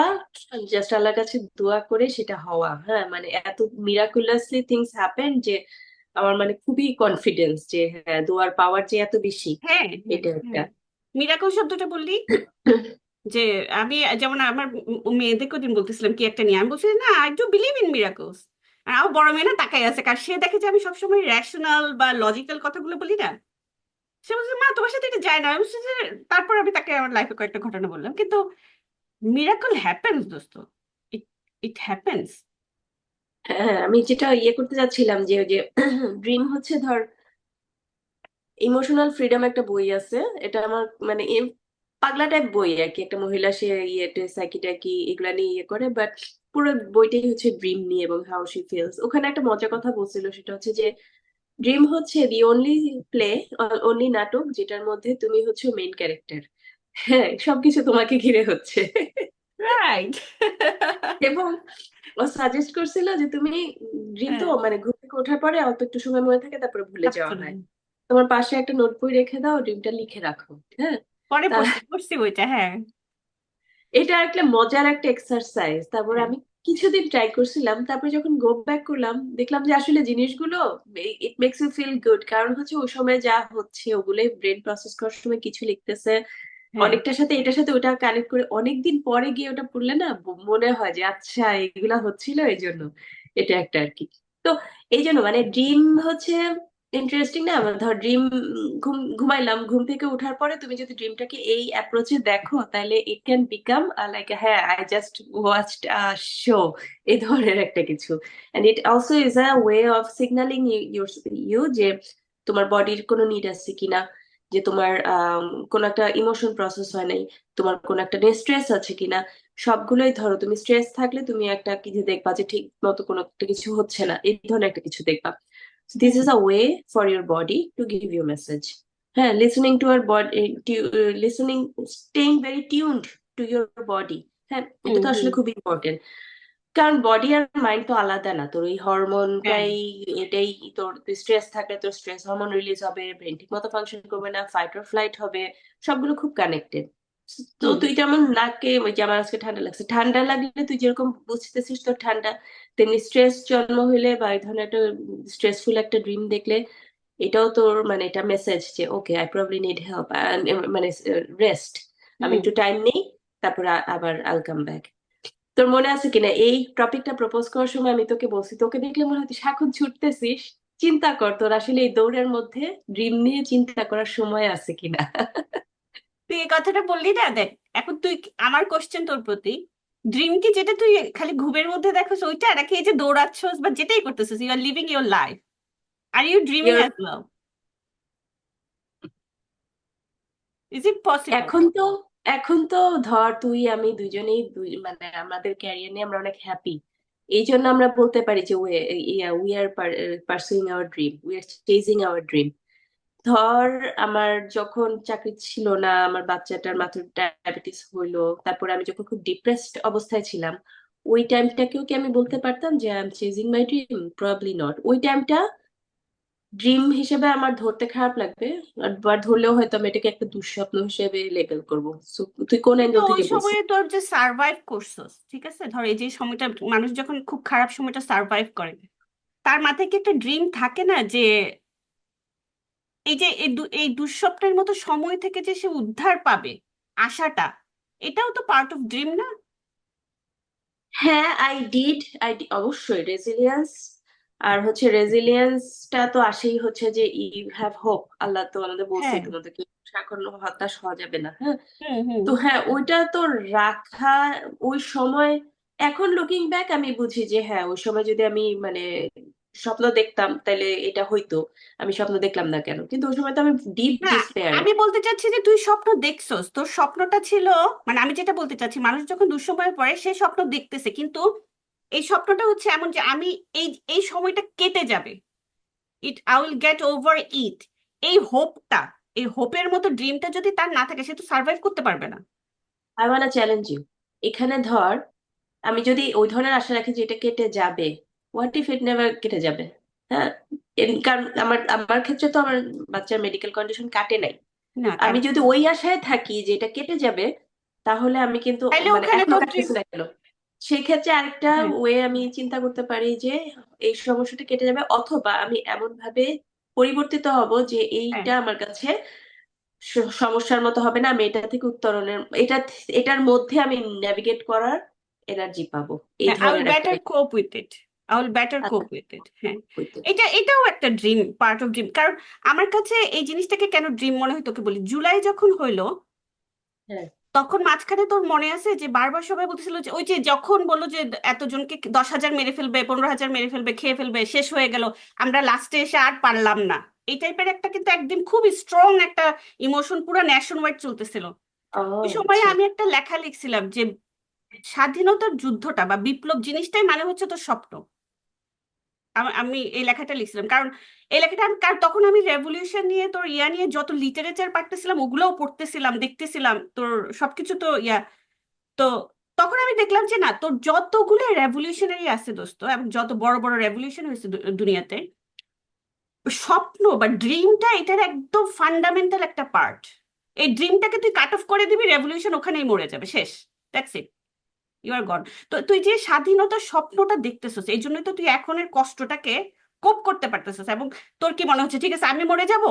জাস্ট আল্লাহর কাছে দোয়া করে সেটা হওয়া। হ্যাঁ, মানে এত মিরাকুলাসলি থিংস হ্যাপেন যে আমার মানে খুবই কনফিডেন্স যে হ্যাঁ, দোয়ার পাওয়ার যে এত বেশি, হ্যাঁ, হ্যাঁ, এটা একটা। হ্যাঁ। মিরাকল শব্দটা বললি যে আমি যেমন আমার মেয়েদেরকে দিন বলতেছিলাম কি একটা নিয়ে, আমি বলছি না I do believe in miracles. আর আমার বড় মেয়ে না তাকাই আছে, কারণ সে দেখে যে আমি সবসময় রেশনাল বা লজিক্যাল কথাগুলো বলি না। সে বলছে মা তোমার সাথে এটা যায় না। আমি বলছি যে, তারপর আমি তাকে আমার লাইফে কয়েকটা ঘটনা বললাম, কিন্তু মিরাকল হ্যাপেন্স দোস্ত, ইট ইট হ্যাপেন্স। হ্যাঁ, আমি যেটা ইয়ে করতে যাচ্ছিলাম যে ওই যে ড্রিম হচ্ছে ধর ইমোশনাল ফ্রিডম, একটা বই আছে। এটা আমার মানে পাগলা টাইপ বই আর কি। একটা মহিলা সে ইয়েতে সাইকি টাইকি এগুলা নিয়ে ইয়ে করে, বাট পুরো বইটাই হচ্ছে ড্রিম নিয়ে এবং হাউ শি ফিলস। ওখানে একটা মজার কথা বলছিল, সেটা হচ্ছে যে ড্রিম হচ্ছে দি অনলি প্লে, অনলি নাটক যেটার মধ্যে তুমি হচ্ছে মেইন ক্যারেক্টার। হ্যাঁ, সবকিছু তোমাকে ঘিরে হচ্ছে। রাইট। এবং ও সাজেস্ট করছিল যে তুমি ড্রিম তো হ্যাঁ, মানে ঘুম থেকে ওঠার পরে অল্প একটু সময় মনে থাকে, তারপরে ভুলে যাওয়া হয়। absolutely। তোমার পাশে একটা নোট বই রেখে দাও, ড্রিমটা লিখে রাখো। হ্যাঁ, পরে তা পড়ছি পড়ছি বইটা, হ্যাঁ। এটা একটা মজার একটা এক্সারসাইজ। তারপরে হ্যাঁ, আমি কিছুদিন ট্রাই করছিলাম, তারপরে যখন গো ব্যাক করলাম দেখলাম যে আসলে জিনিসগুলো it makes you feel good. কারণ হচ্ছে ওই সময় যা হচ্ছে ওগুলোই ব্রেন প্রসেস করার সময় কিছু লিখতেছে, হ্যাঁ। অনেকটার সাথে এটার সাথে ওটা কানেক্ট করে অনেকদিন পরে গিয়ে ওটা পড়লে না মনে হয় যে আচ্ছা এগুলা হচ্ছিল এই জন্য। এটা একটা আর কি। তো এই জন্য মানে ড্রিম হচ্ছে ইন্টারেস্টিং না। আমার ধর ড্রিম, ঘুমাইলাম, ঘুম থেকে ওঠার পরে তুমি যদি ড্রিমটাকে এই অ্যাপ্রোচে দেখো তাহলে ইট ক্যান বিকাম লাইক হ্যাঁ I just watched a show, এই ধরনের একটা কিছু। And it also is a way of signalling you যে তোমার বডির কোনো নিড আছে কিনা, যে তোমার কোনো একটা ইমোশন প্রসেস হয় নাই, তোমার কোনো একটা স্ট্রেস আছে কিনা। সবগুলোই ধরো, তুমি স্ট্রেস থাকলে তুমি একটা কিছু দেখবা যে ঠিক মতো কোনো একটা কিছু হচ্ছে না, এই ধরনের একটা কিছু দেখবা। This hmm, is a way for your body to give you message. হ্যাঁ, listening to our body, listening, staying very tuned to your body. হ্যাঁ, এটা হুম, তো হুম। আসলে খুব ইম্পর্টেন্ট। কারণ বডি আর মাইন্ড তো আলাদা না। তোর এই হ্যাঁ। হরমোনটাই এটাই, তোর স্ট্রেস থাকলে তোর স্ট্রেস হরমোন রিলিজ হবে, ব্রেন ঠিক মতো ফাংশন করবে না, ফাইট অর ফ্লাইট হবে। সবগুলো খুব কানেক্টেড। তো হুম, তুই যেমন নাকে, ওই যে আমার আজকে ঠান্ডা লাগছে, ঠান্ডা লাগলে তুই যেরকম বুঝতেছিস তোর ঠান্ডা, তেমনি স্ট্রেস জন্ম হইলে বা এই ধরনের একটা স্ট্রেসফুল একটা ড্রিম দেখলে এটাও তোর মানে এটা মেসেজ যে okay I probably need help, মানে রেস্ট, আমি হুম। একটু টাইম নেই, তারপর আবার আল কাম ব্যাক। তোর মনে আছে কিনা এই টপিকটা প্রপোজ করার সময় আমি তোকে বলছি, তোকে দেখলে মনে হয় তুই সারাক্ষণ ছুটতেছিস। চিন্তা কর তোর আসলে এই দৌড়ের মধ্যে ড্রিম নিয়ে চিন্তা করার সময় আছে কিনা। তুই এই কথাটা বললি না, দেখ এখন তুই আমার কোশ্চেন তোর প্রতি, ড্রিম কি যেটা তুই খালি ঘুমের মধ্যে দেখোস ওইটা, নাকি এই যে দৌড়াচ্ছস বা যেটাই করতেছিস you are living your life, are you dreaming You're- as well? Is it possible? এখন তো এখন তো ধর তুই আমি দুইজনেই মানে আমাদের ক্যারিয়ার নিয়ে আমরা অনেক হ্যাপি। এই জন্য আমরা বলতে পারি যে we are pursuing hour dream, we are chasing hour dream. ধর আমার যখন চাকরি ছিল না, আমার বাচ্চাটার মাত্র ডায়াবেটিস হইলো, তারপরে আমি যখন খুব ডিপ্রেসড অবস্থায় ছিলাম, ওই টাইমটাকেও কি আমি বলতে পারতাম যে I am chasing my dream? Probably not. ওই টাইমটা ড্রিম হিসেবে আমার ধরতে খারাপ লাগবে, বা ধরলেও হয়তো আমি এটাকে একটা দুঃস্বপ্ন হিসেবে লেবেল করবো। So, তুই কোন কিন্তু অ্যাঙ্গেল ওই থেকে বলছিস? সময়ে তোর যে সার্ভাইভ করছস, ঠিক আছে, ধর এই যে সময়টা মানুষ যখন খুব খারাপ সময়টা সার্ভাইভ করে, তার মাথায় কি একটা ড্রিম থাকে না যে এই যে এই দুঃস্বপ্নের মতো সময় থেকে যে সে উদ্ধার পাবে, আশাটা, এটাও তো পার্ট অফ ড্রিম না? হ্যাঁ, অবশ্যই রেজিলিয়েন্স। আর হচ্ছে রেজিলিয়েন্সটা তো আসেই হচ্ছে যে ইউ হ্যাভ হোপ। আল্লাহ তো আমাদের বলছে হ্যাঁ। তোমাদেরকে কখনো হতাশ হওয়া যাবে না। হ্যাঁ, হুম হুম। তো হ্যাঁ ওইটা তো রাখা ওই সময়। এখন লুকিং ব্যাক আমি বুঝি যে হ্যাঁ, ওই সময় যদি আমি মানে স্বপ্ন দেখতাম তাহলে এটা হইতো। আমি স্বপ্ন দেখলাম না কেন? কিন্তু ওই সময় তো আমি ডিপ না, ডিসপেয়ারে। আমি বলতে চাচ্ছি যে তুই স্বপ্ন দেখছস, তোর স্বপ্নটা ছিল, মানে আমি যেটা বলতে চাচ্ছি, মানুষ যখন দুঃসময়ে পড়ে সে স্বপ্ন দেখতেছে, কিন্তু এই স্বপ্নটা হচ্ছে এমন যে আমি এই এই সময়টা কেটে যাবে, I will get over it, এই হোপটা, এই হোপের মতো ড্রিমটা যদি তার না থাকে, সে তো সার্ভাইভ করতে পারবে না। I wanna challenge you. এখানে ধর আমি যদি ওই ধরনের আশা রাখি যে এটা কেটে যাবে, হোয়াট ইফ ইট নেভার কেটে যাবে? হ্যাঁ, কারণ আমার আমার ক্ষেত্রে তো আমার বাচ্চার মেডিকেল কন্ডিশন কাটে নাই। না আমি কারণ যদি ওই আশায় থাকি যে এটা কেটে যাবে, তাহলে আমি কিন্তু তাইলে মানে ওখানে এখনো তোর ড্রিম। কাটতেছে না কেন? সেক্ষেত্রে আরেকটা হ্যাঁ ওয়ে আমি চিন্তা করতে পারি যে এই সমস্যাটা কেটে যাবে, অথবা আমি এমন ভাবে পরিবর্তিত হব যে হ্যাঁ। এইটা আমার কাছে সমস্যার মতো হবে না। আমি এটা থেকে উত্তরণের এটার মধ্যে আমি নেভিগেট করার এনার্জি পাবো। এই আই উইল ধরনের একটা বেটার কোপ with it, I will better কোপ উইথ ইট। হ্যাঁ, হইতো। এটাও একটা ড্রিম, পার্ট অফ ড্রিম। কারণ আমার কাছে এই জিনিসটাকে কেন ড্রিম মনে হয় তোকে বলি, জুলাই যখন হইলো, হ্যাঁ, তখন মাঝখানে তোর মনে আছে যে বারবার সবাই বলতেছিল যে ওই যে যখন বললো যে এতজনকে 10,000 মেরে ফেলবে, 15,000 মেরে ফেলবে, খেয়ে ফেলবে, শেষ হয়ে গেল, আমরা লাস্টে এসে আর পারলাম না, এই টাইপের একটা কিন্তু একদিন খুব স্ট্রং একটা ইমোশন পুরো ন্যাশন ওয়াইড চলতেছিল। ও ওই সময় আচ্ছা। আমি একটা লেখা লিখছিলাম যে স্বাধীনতার যুদ্ধটা বা বিপ্লব জিনিসটাই মানে হচ্ছে তোর স্বপ্ন। আমি এই লেখাটা লিখছিলাম, কারণ এই লেখাটা কারণ তখন আমি রেভলিউশন নিয়ে তোর ইয়া নিয়ে যত লিটারেচার পাঠতেছিলাম, ওগুলোও পড়তেছিলাম, দেখতেছিলাম তোর সবকিছু তো ইয়া। তো তখন আমি দেখলাম যে না, তোর যতগুলো রেভলিউশনারি আছে দোস্ত, এবং যত বড় বড় রেভলিউশন হয়েছে দুনিয়াতে, স্বপ্ন বা ড্রিমটা এটার একদম ফান্ডামেন্টাল একটা পার্ট। এই ড্রিমটাকে তুই কাট অফ করে দিবি, রেভলিউশন ওখানেই মরে যাবে, শেষ, দ্যাটস ইট, ইউ আর গন। তো তুই যে স্বাধীনতার স্বপ্নটা দেখতেছিস, এই জন্যই তো তুই এখনের কষ্টটাকে কোপ করতে পারতেছিস। এবং তোর কি মনে হচ্ছে ঠিক আছে আমি মরে যাব?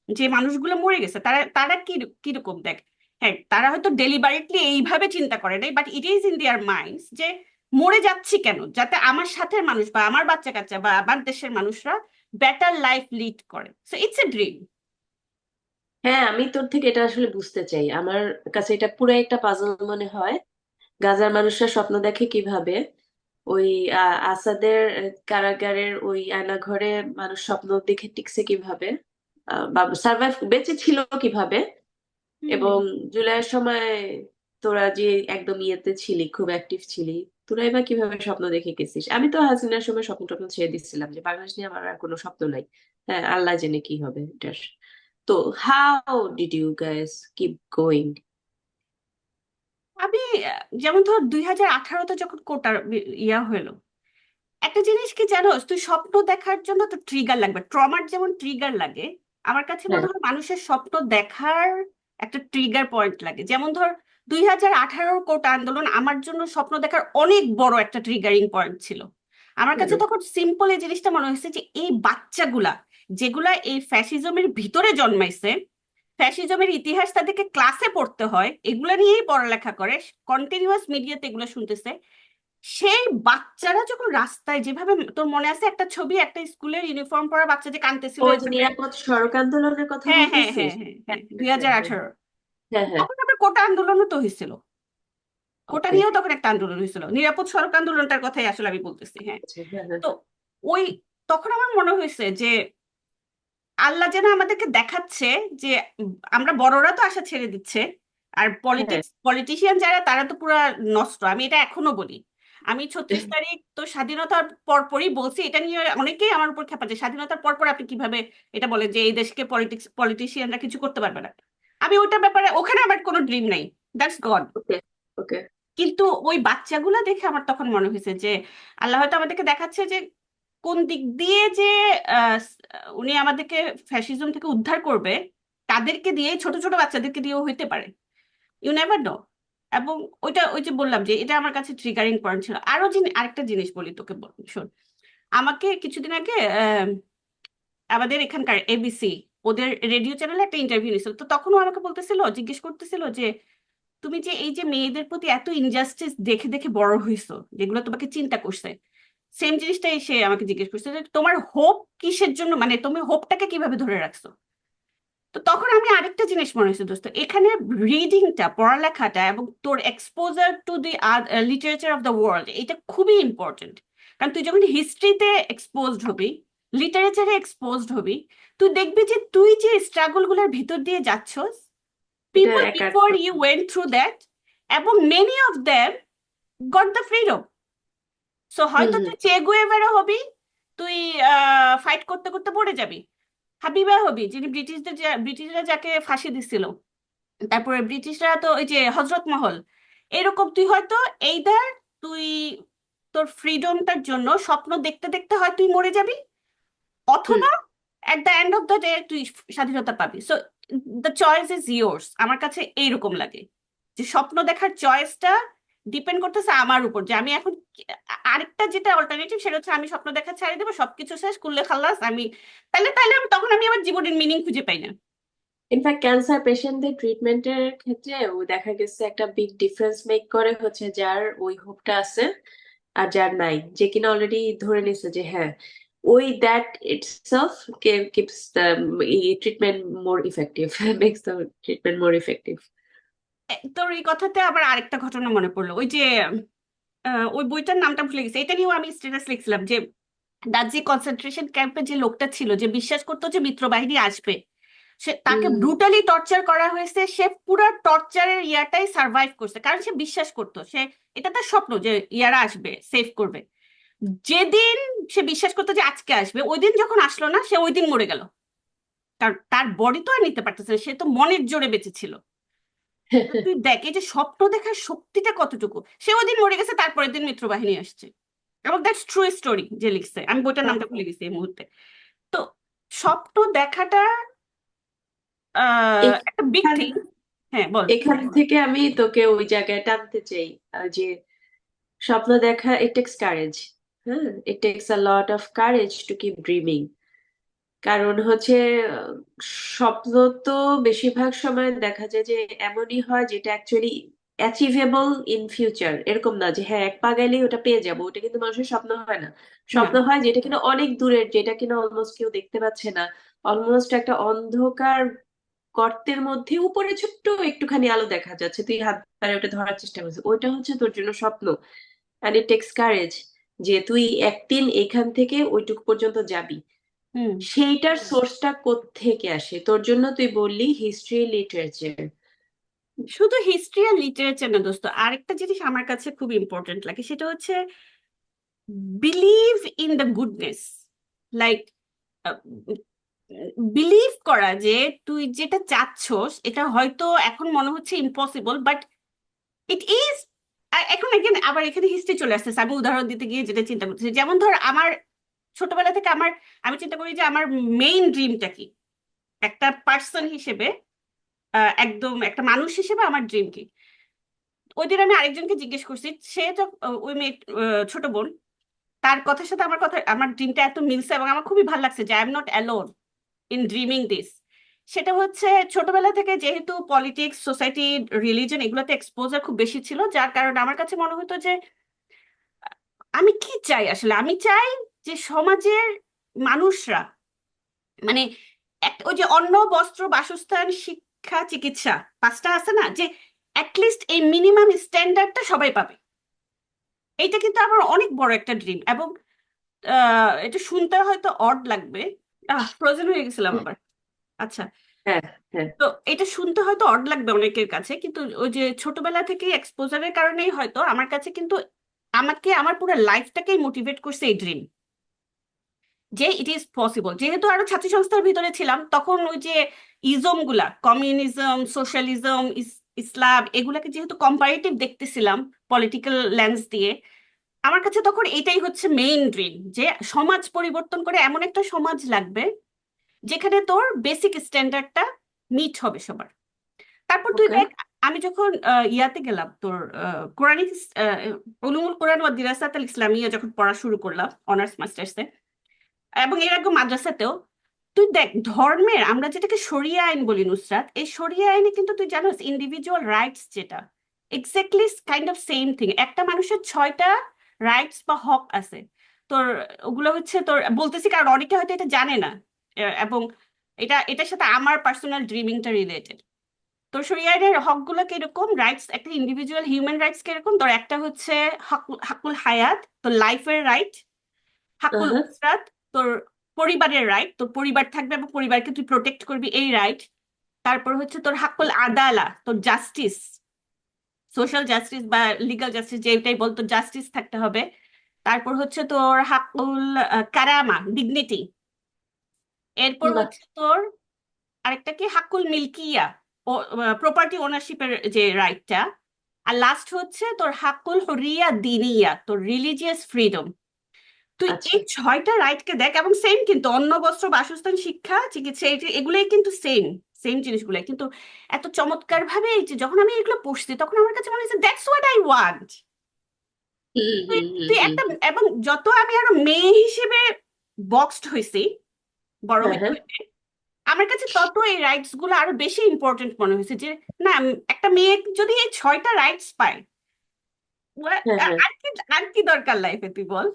যে মানুষগুলো মরে গেছে তারা তারা কি কিরকম দেখ, হ্যাঁ তারা হয়তো ডেলিবারেটলি এইভাবে চিন্তা করে নাই, but it is in their minds যে মরে যাচ্ছি কেন, যাতে আমার সাথের মানুষ বা আমার বাচ্চা কাচ্চা বা আমার দেশের মানুষরা বেটার লাইফ লিড করে। So it's a dream. হ্যাঁ, আমি তোর থেকে এটা আসলে বুঝতে চাই। আমার কাছে এটা পুরো একটা পাজল মনে হয়। গাজার মানুষরা স্বপ্ন দেখে কিভাবে, ওই আসাদের কারাগারের ওই আয়নাঘরে মানুষ স্বপ্ন দেখে টিকছে কিভাবে, বা সার্ভাইভ বেঁচে ছিল কিভাবে। এবং জুলাইয়ের সময় তোরা যে একদম ইয়েতে ছিলি, খুব অ্যাক্টিভ ছিলি, তোরাই বা কিভাবে স্বপ্ন দেখে গেছিস? আমি তো হাসিনার সময় স্বপ্ন টপ্ন ছেড়ে দিচ্ছিলাম যে বাংলাদেশ নিয়ে আমার আর কোনো স্বপ্ন নাই। হ্যাঁ, আল্লাহ জানে কি হবে এটার। তো how did you guys keep going? আমি যেমন ধর 2018-তে যখন কোটার ইয়া হলো, একটা জিনিস কি জানোস, তুই স্বপ্ন দেখার জন্য তো ট্রিগার লাগবে, ট্রমার যেমন ট্রিগার লাগে, আমার কাছে হ্যাঁ, মনে হয় মানুষের স্বপ্ন দেখার একটা ট্রিগার পয়েন্ট লাগে। যেমন ধর 2018-র কোট আন্দোলন আমার জন্য স্বপ্ন দেখার অনেক বড় একটা ট্রিগারিং পয়েন্ট ছিল। আমার কাছে তখন সিম্পল এই জিনিসটা মনে হয়েছে যে এই বাচ্চাগুলা যেগুলা এই ফ্যাসিজমের ভিতরে জন্মাইছে, ফ্যাসিজমের ইতিহাস তাদেরকে ক্লাসে পড়তে হয়, এগুলা নিয়েই পড়ালেখা করে, কন্টিনিউয়াস মিডিয়াতে এগুলো শুনতেছে, সেই বাচ্চারা যখন রাস্তায় যেভাবে, তোর মনে আছে একটা ছবি, একটা স্কুলের ইউনিফর্ম পরা বাচ্চা যে কাঁদতেছিল ওই যে এভাবে? নিরাপদ সড়ক আন্দোলনের কথা হ্যাঁ হ্যাঁ হ্যাঁ বলতেছিস? হ্যাঁ হ্যাঁ হ্যাঁ, দুই হ্যাঁ হাজার হ্যাঁ আঠারো হ্যাঁ হ্যাঁ। তখন আবার কোটা আন্দোলনও তো হয়েছিল, কোটা ওকে, নিয়েও তখন একটা আন্দোলন হয়েছিল, নিরাপদ সড়ক আন্দোলনটার কথাই আসলে আমি বলতেছি। হ্যাঁ। আচ্ছা, হ্যাঁ হ্যাঁ তো ওই তখন আমার মনে হয়েছে যে আল্লাহ যেন আমাদেরকে দেখাচ্ছে যে আমরা বড়রা তো আশা ছেড়ে দিচ্ছে, আর হ্যাঁ। পলিটিশিয়ান যারা তারা তো পুরা নষ্ট, আমি এটা এখনো বলি। আমি 36 তারিখ তো স্বাধীনতার পরপরই বলছি, এটা নিয়ে অনেকেই আমার উপর খেপা যে স্বাধীনতার পরপর আপনি কিভাবে এটা বলেন যে এই দেশকে পলিটিশিয়ানরা কিছু করতে পারবে না। আমি ওটার ব্যাপারে, ওখানে আমার কোনো ড্রিম নাই, দ্যাটস গড। ওকে, ওকে। কিন্তু ওই বাচ্চাগুলা দেখে আমার তখন মনে হয়েছে যে আল্লাহ হয়তো আমাদেরকে দেখাচ্ছে যে কোন দিক দিয়ে যে আহ, উনি আমাদেরকে ফ্যাসিজম থেকে উদ্ধার করবে, তাদেরকে দিয়ে, ছোট ছোট বাচ্চাদেরকে দিয়েও হইতে পারে, ইউ নেভার নো। এবং ওইটা, ওই যে বললাম যে এটা আমার কাছে ট্রিগারিং পয়েন্ট ছিল। আরো আরেকটা জিনিস বলি তোকে, শোন। আমাকে কিছুদিন আগে আমাদের এখানকার এবিসি, ওদের রেডিও চ্যানেলে একটা ইন্টারভিউ নিছিল, তো তখনও আমাকে বলতেছিল, জিজ্ঞেস করতেছিল যে তুমি যে এই যে মেয়েদের প্রতি এত ইনজাস্টিস দেখে দেখে বড় হইছো, যেগুলো তোমাকে চিন্তা করছে, সেম জিনিসটাই সে আমাকে জিজ্ঞেস করছে যে তোমার হোপ কিসের জন্য, মানে তুমি হোপটাকে কিভাবে ধরে রাখছো। তো তখন আমি আরেকটা জিনিস মনে হয়েছে দোস্ত, এখানে রিডিংটা, পড়ালেখাটা এবং তোর exposure to the literature of the world, এটা খুবই ইম্পর্টেন্ট। কারণ তুই যখন হিস্ট্রিতে এক্সপোজড হবি, লিটারেচারে এক্সপোজড হবি, তুই দেখবি যে তুই যে স্ট্রাগল গুলোর ভিতর দিয়ে যাচ্ছস, এটা people একার before you went through that, এবং many of them got the freedom. So hmm, হয়তো হুম, তুই চে গুয়েভারা হবি, তুই ফাইট করতে করতে পড়ে যাবি, হাবিবা হবি, যিনি ব্রিটিশরা যাকে ফাঁসি দিছিল, তারপরে ব্রিটিশরা তো ওই যে হজরত মহল, এরকম তুই হয়তো এইদার তুই তোর ফ্রিডমটার জন্য স্বপ্ন দেখতে দেখতে হয় তুই মরে যাবি, হুম। অথবা at the end of the day তুই স্বাধীনতা পাবি। So the choice is yours. আমার কাছে এইরকম লাগে যে স্বপ্ন দেখার চয়েসটা ডিপেন্ড করতেছে আমার উপর, যে আমি এখন আরেকটা যেটা অল্টারনেটিভ সেটা হচ্ছে আমি স্বপ্ন দেখা ছাড়িয়ে দেবো, সবকিছু শেষ করলে খালাস আমি, তাহলে তাহলে তখন আমি আমার জীবনের মিনিং খুঁজে পাই না। ইনফ্যাক্ট ক্যান্সার পেশেন্টদের ট্রিটমেন্টের ক্ষেত্রে ও দেখা গেছে একটা বিগ ডিফারেন্স মেক করে হচ্ছে যার ওই হোপটা আছে আর যার নাই, যে কিনা অলরেডি ধরে নিছে যে হ্যাঁ, ওই that itself keeps the treatment more effective, makes the treatment more effective. তোর এই কথাতে আবার আরেকটা ঘটনা মনে পড়লো, ওই যে ওই বইটার নামটা ভুলে গেছি, এটা নিয়েও আমি স্ট্যাটাস লিখছিলাম যে নাৎসি কনসেন্ট্রেশন ক্যাম্পে যে লোকটা ছিল যে বিশ্বাস করতো যে মিত্রবাহিনী আসবে, সে, তাকে হুম, ব্রুটালি টর্চার করা হয়েছে, সে পুরো টর্চারের ইয়াটাই সার্ভাইভ করছে, কারণ সে বিশ্বাস করতো, সে, এটা তার স্বপ্ন যে ইয়ারা আসবে, সেভ করবে। যেদিন সে বিশ্বাস করতো যে আজকে আসবে, ওই দিন যখন আসলো না, সে ওই দিন মরে গেল। কারণ তার বডি তো আর নিতে পারতেছে না, সে তো মনের জোরে বেঁচে ছিল। তো তুই দেখ এই যে স্বপ্ন দেখার শক্তিটা কতটুকু, সে ওই দিন মরে গেছে, তারপরের দিন মিত্রবাহিনী আসছে। এবং দ্যাটস ট্রু স্টোরি যে লিখছে, আমি বইটার নামটা ভুলে গেছি এই মুহূর্তে। তো স্বপ্ন দেখাটা একটা বিগ এখান থিং। হ্যাঁ বল। এখান থেকে আমি তোকে ওই জায়গায় টানতে চাই, যে স্বপ্ন দেখা, ইট টেক্স কারেজ। হ্যাঁ, it takes a lot of courage to keep dreaming. কারণ হচ্ছে আহ, স্বপ্ন তো বেশিরভাগ সময় দেখা যায় যে এমনই হয় যেটা অ্যাকচুয়ালি অ্যাচিভেবল ইন ফিউচার, এরকম না যে হ্যাঁ এক পা গেলেই ওটা পেয়ে যাবো, ওটা কিন্তু মানুষের স্বপ্ন হয় না। না। স্বপ্ন হয় যেটা কিনা অনেক দূরের, যেটা কিনা অলমোস্ট কেউ দেখতে পাচ্ছে না, অলমোস্ট একটা অন্ধকার গর্তের মধ্যে উপরে ছোট্ট একটুখানি আলো দেখা যাচ্ছে, তুই হাত পারে ওটা ধরার চেষ্টা করছিস, ওইটা হচ্ছে তোর জন্য স্বপ্ন। অ্যান্ড ইট টেক্স কারেজ যে তুই একদিন এখান থেকে ওইটুকু পর্যন্ত যাবি। হুম। সেইটার সোর্সটা কোত্থেকে আসে তোর জন্য, তুই বললি হিস্ট্রি লিটারেচার। শুধু হিস্ট্রি আর লিটারেচার না দোস্ত, আরেকটা জিনিস আমার কাছে খুব ইম্পর্টেন্ট লাগে, সেটা হচ্ছে believe in the goodness. Like believe করা যে তুই যেটা চাচ্ছস এটা হয়তো এখন মনে হচ্ছে ইম্পসিবল, বাট ইট ইজ। এখন এখানে আবার এখানে হিস্ট্রি চলে আসতেছে, আমি উদাহরণ দিতে গিয়ে যেটা চিন্তা করতেছি, যেমন ধর আমার ছোটবেলা থেকে আমার, আমি চিন্তা করি যে আমার মেইন ড্রিমটা কি, একটা পার্সন হিসেবে, একদম একটা মানুষ হিসেবে আমার ড্রিম কি। ওই দিন আমি আরেকজনকে জিজ্ঞেস করছি, সে তো ওই মেয়ে, ছোট বোন, তার কথার সাথে আমার কথা, আমার ড্রিমটা এত মিলছে এবং আমার খুবই ভালো লাগছে যে I am not alone in dreaming this. সেটা হচ্ছে ছোটবেলা থেকে যেহেতু পলিটিক্স, সোসাইটি, রিলিজন এগুলোতে এক্সপোজার খুব বেশি ছিল, যার কারণে আমার কাছে মনে হতো যে আমি কি চাই আসলে, আমি চাই যে সমাজের মানুষরা, মানে ওই যে অন্ন, বস্ত্র, বাসস্থান, শিক্ষা, চিকিৎসা, পাঁচটা আছে না, যে অ্যাটলিস্ট এই মিনিমাম স্ট্যান্ডার্ডটা সবাই পাবে। এইটা কিন্তু আমার অনেক বড় একটা ড্রিম। এবং এটা শুনতে হয়তো অড লাগবে, ফ্রোজেন হয়ে গেছিলাম আবার। আচ্ছা। হ্যাঁ, হ্যাঁ। তো এটা শুনতে হয়তো অড লাগবে অনেকের কাছে, কিন্তু ওই যে ছোটবেলা থেকে এক্সপোজারের কারণেই হয়তো আমার কাছে কিন্তু আমাকে আমার পুরো লাইফটাকেই মোটিভেট করছে এই ড্রিম, যে ইট ইজ পসিবল। যেহেতু আরো ছাত্রী সংস্থার ভিতরে ছিলাম, তখন ওই যে ইজম গুলা, কমিউনিজম, সোশ্যালিজম, ইসলাম, এগুলাকে যেহেতু কম্পারেটিভ দেখতেছিলাম পলিটিক্যাল লেন্স দিয়ে, আমার কাছে তখন এটাই হচ্ছে মেইন ড্রিম, যে সমাজ পরিবর্তন করে এমন একটা সমাজ লাগবে যেখানে তোর বেসিক স্ট্যান্ডার্ডটা মিট হবে সবার। তারপর তুই ওকে। দেখ, আমি যখন ইয়াতে গেলাম তোর কোরআনিক উলুমুল কোরআন ওয়া দিরাসাত আল ইসলামিয়া যখন পড়া শুরু করলাম অনার্স মাস্টার্সে, এবং এর আগে মাদ্রাসাতেও, তুই দেখ ধর্মের আমরা যেটাকে শরিয়া আইন বলি নুসরাত, এই শরিয়া আইনে কিন্তু তুই জানোস ইন্ডিভিজুয়াল রাইটস যেটা exactly kind of same thing. একটা মানুষের 6টা রাইটস বা হক আছে তোর। ওগুলো হচ্ছে তোর বলতেছি কারণ অনেকে হয়তো এটা জানে না, এবং এটার সাথে আমার পার্সোনাল ড্রিমিংটা রিলেটেড। তোর শরিয়া আইনের হকগুলো কিরকম, রাইটস একটা ইন্ডিভিজুয়াল হিউম্যান রাইটস কিরকম, তোর একটা হচ্ছে হাকুল হায়াত, তোর লাইফের রাইট। হাকুল আহা। উসরাত, তোর পরিবারের রাইট, তোর পরিবার থাকবে এবং পরিবারকে তুই প্রোটেক্ট করবি, এই রাইট। তারপর হচ্ছে তোর হাকুল আদালা, তোর জাস্টিস, সোশ্যাল জাস্টিস বা লিগাল জাস্টিস যেটাই বল, তোর জাস্টিস থাকতে হবে। তারপর হচ্ছে তোর হাকুল কারামা, ডিগনিটি। এরপর বাহ। হচ্ছে তোর আরেকটা কি, হাকুল মিল্কিয়া, ও প্রপার্টি ওনারশিপের যে রাইটটা। আর লাস্ট হচ্ছে তোর হাকুল হুরিয়া দিনিয়া, তোর রিলিজিয়াস ফ্রিডম। তুই আচ্ছা। এই 6টা রাইটকে দেখ, এবং সেম কিন্তু অন্ন, বস্ত্র, বাসস্থান, শিক্ষা, চিকিৎসা, এগুলোই কিন্তু সেম, সেম জিনিসগুলো কিন্তু এত চমৎকার ভাবে এই যে যখন আমি এগুলো পড়ছি তখন আমার কাছে মনে হচ্ছে দ্যাটস হোয়াট আই ওয়ান্ট। হুম তুই হুম হুম তুই হুম। একটা, এবং যত আমি আরো মেয়ে হিসেবে বক্সড হয়েছি বড় হ্যাঁ হইতে হ্যাঁ হইতে, আমার কাছে তত এই রাইটস গুলো আরো বেশি ইম্পর্টেন্ট মনে হয়েছে। যে না, একটা মেয়ে যদি এই 6টা রাইটস পায়, হ্যাঁ হ্যাঁ। আর কি, আর কি দরকার লাইফে তুই বল।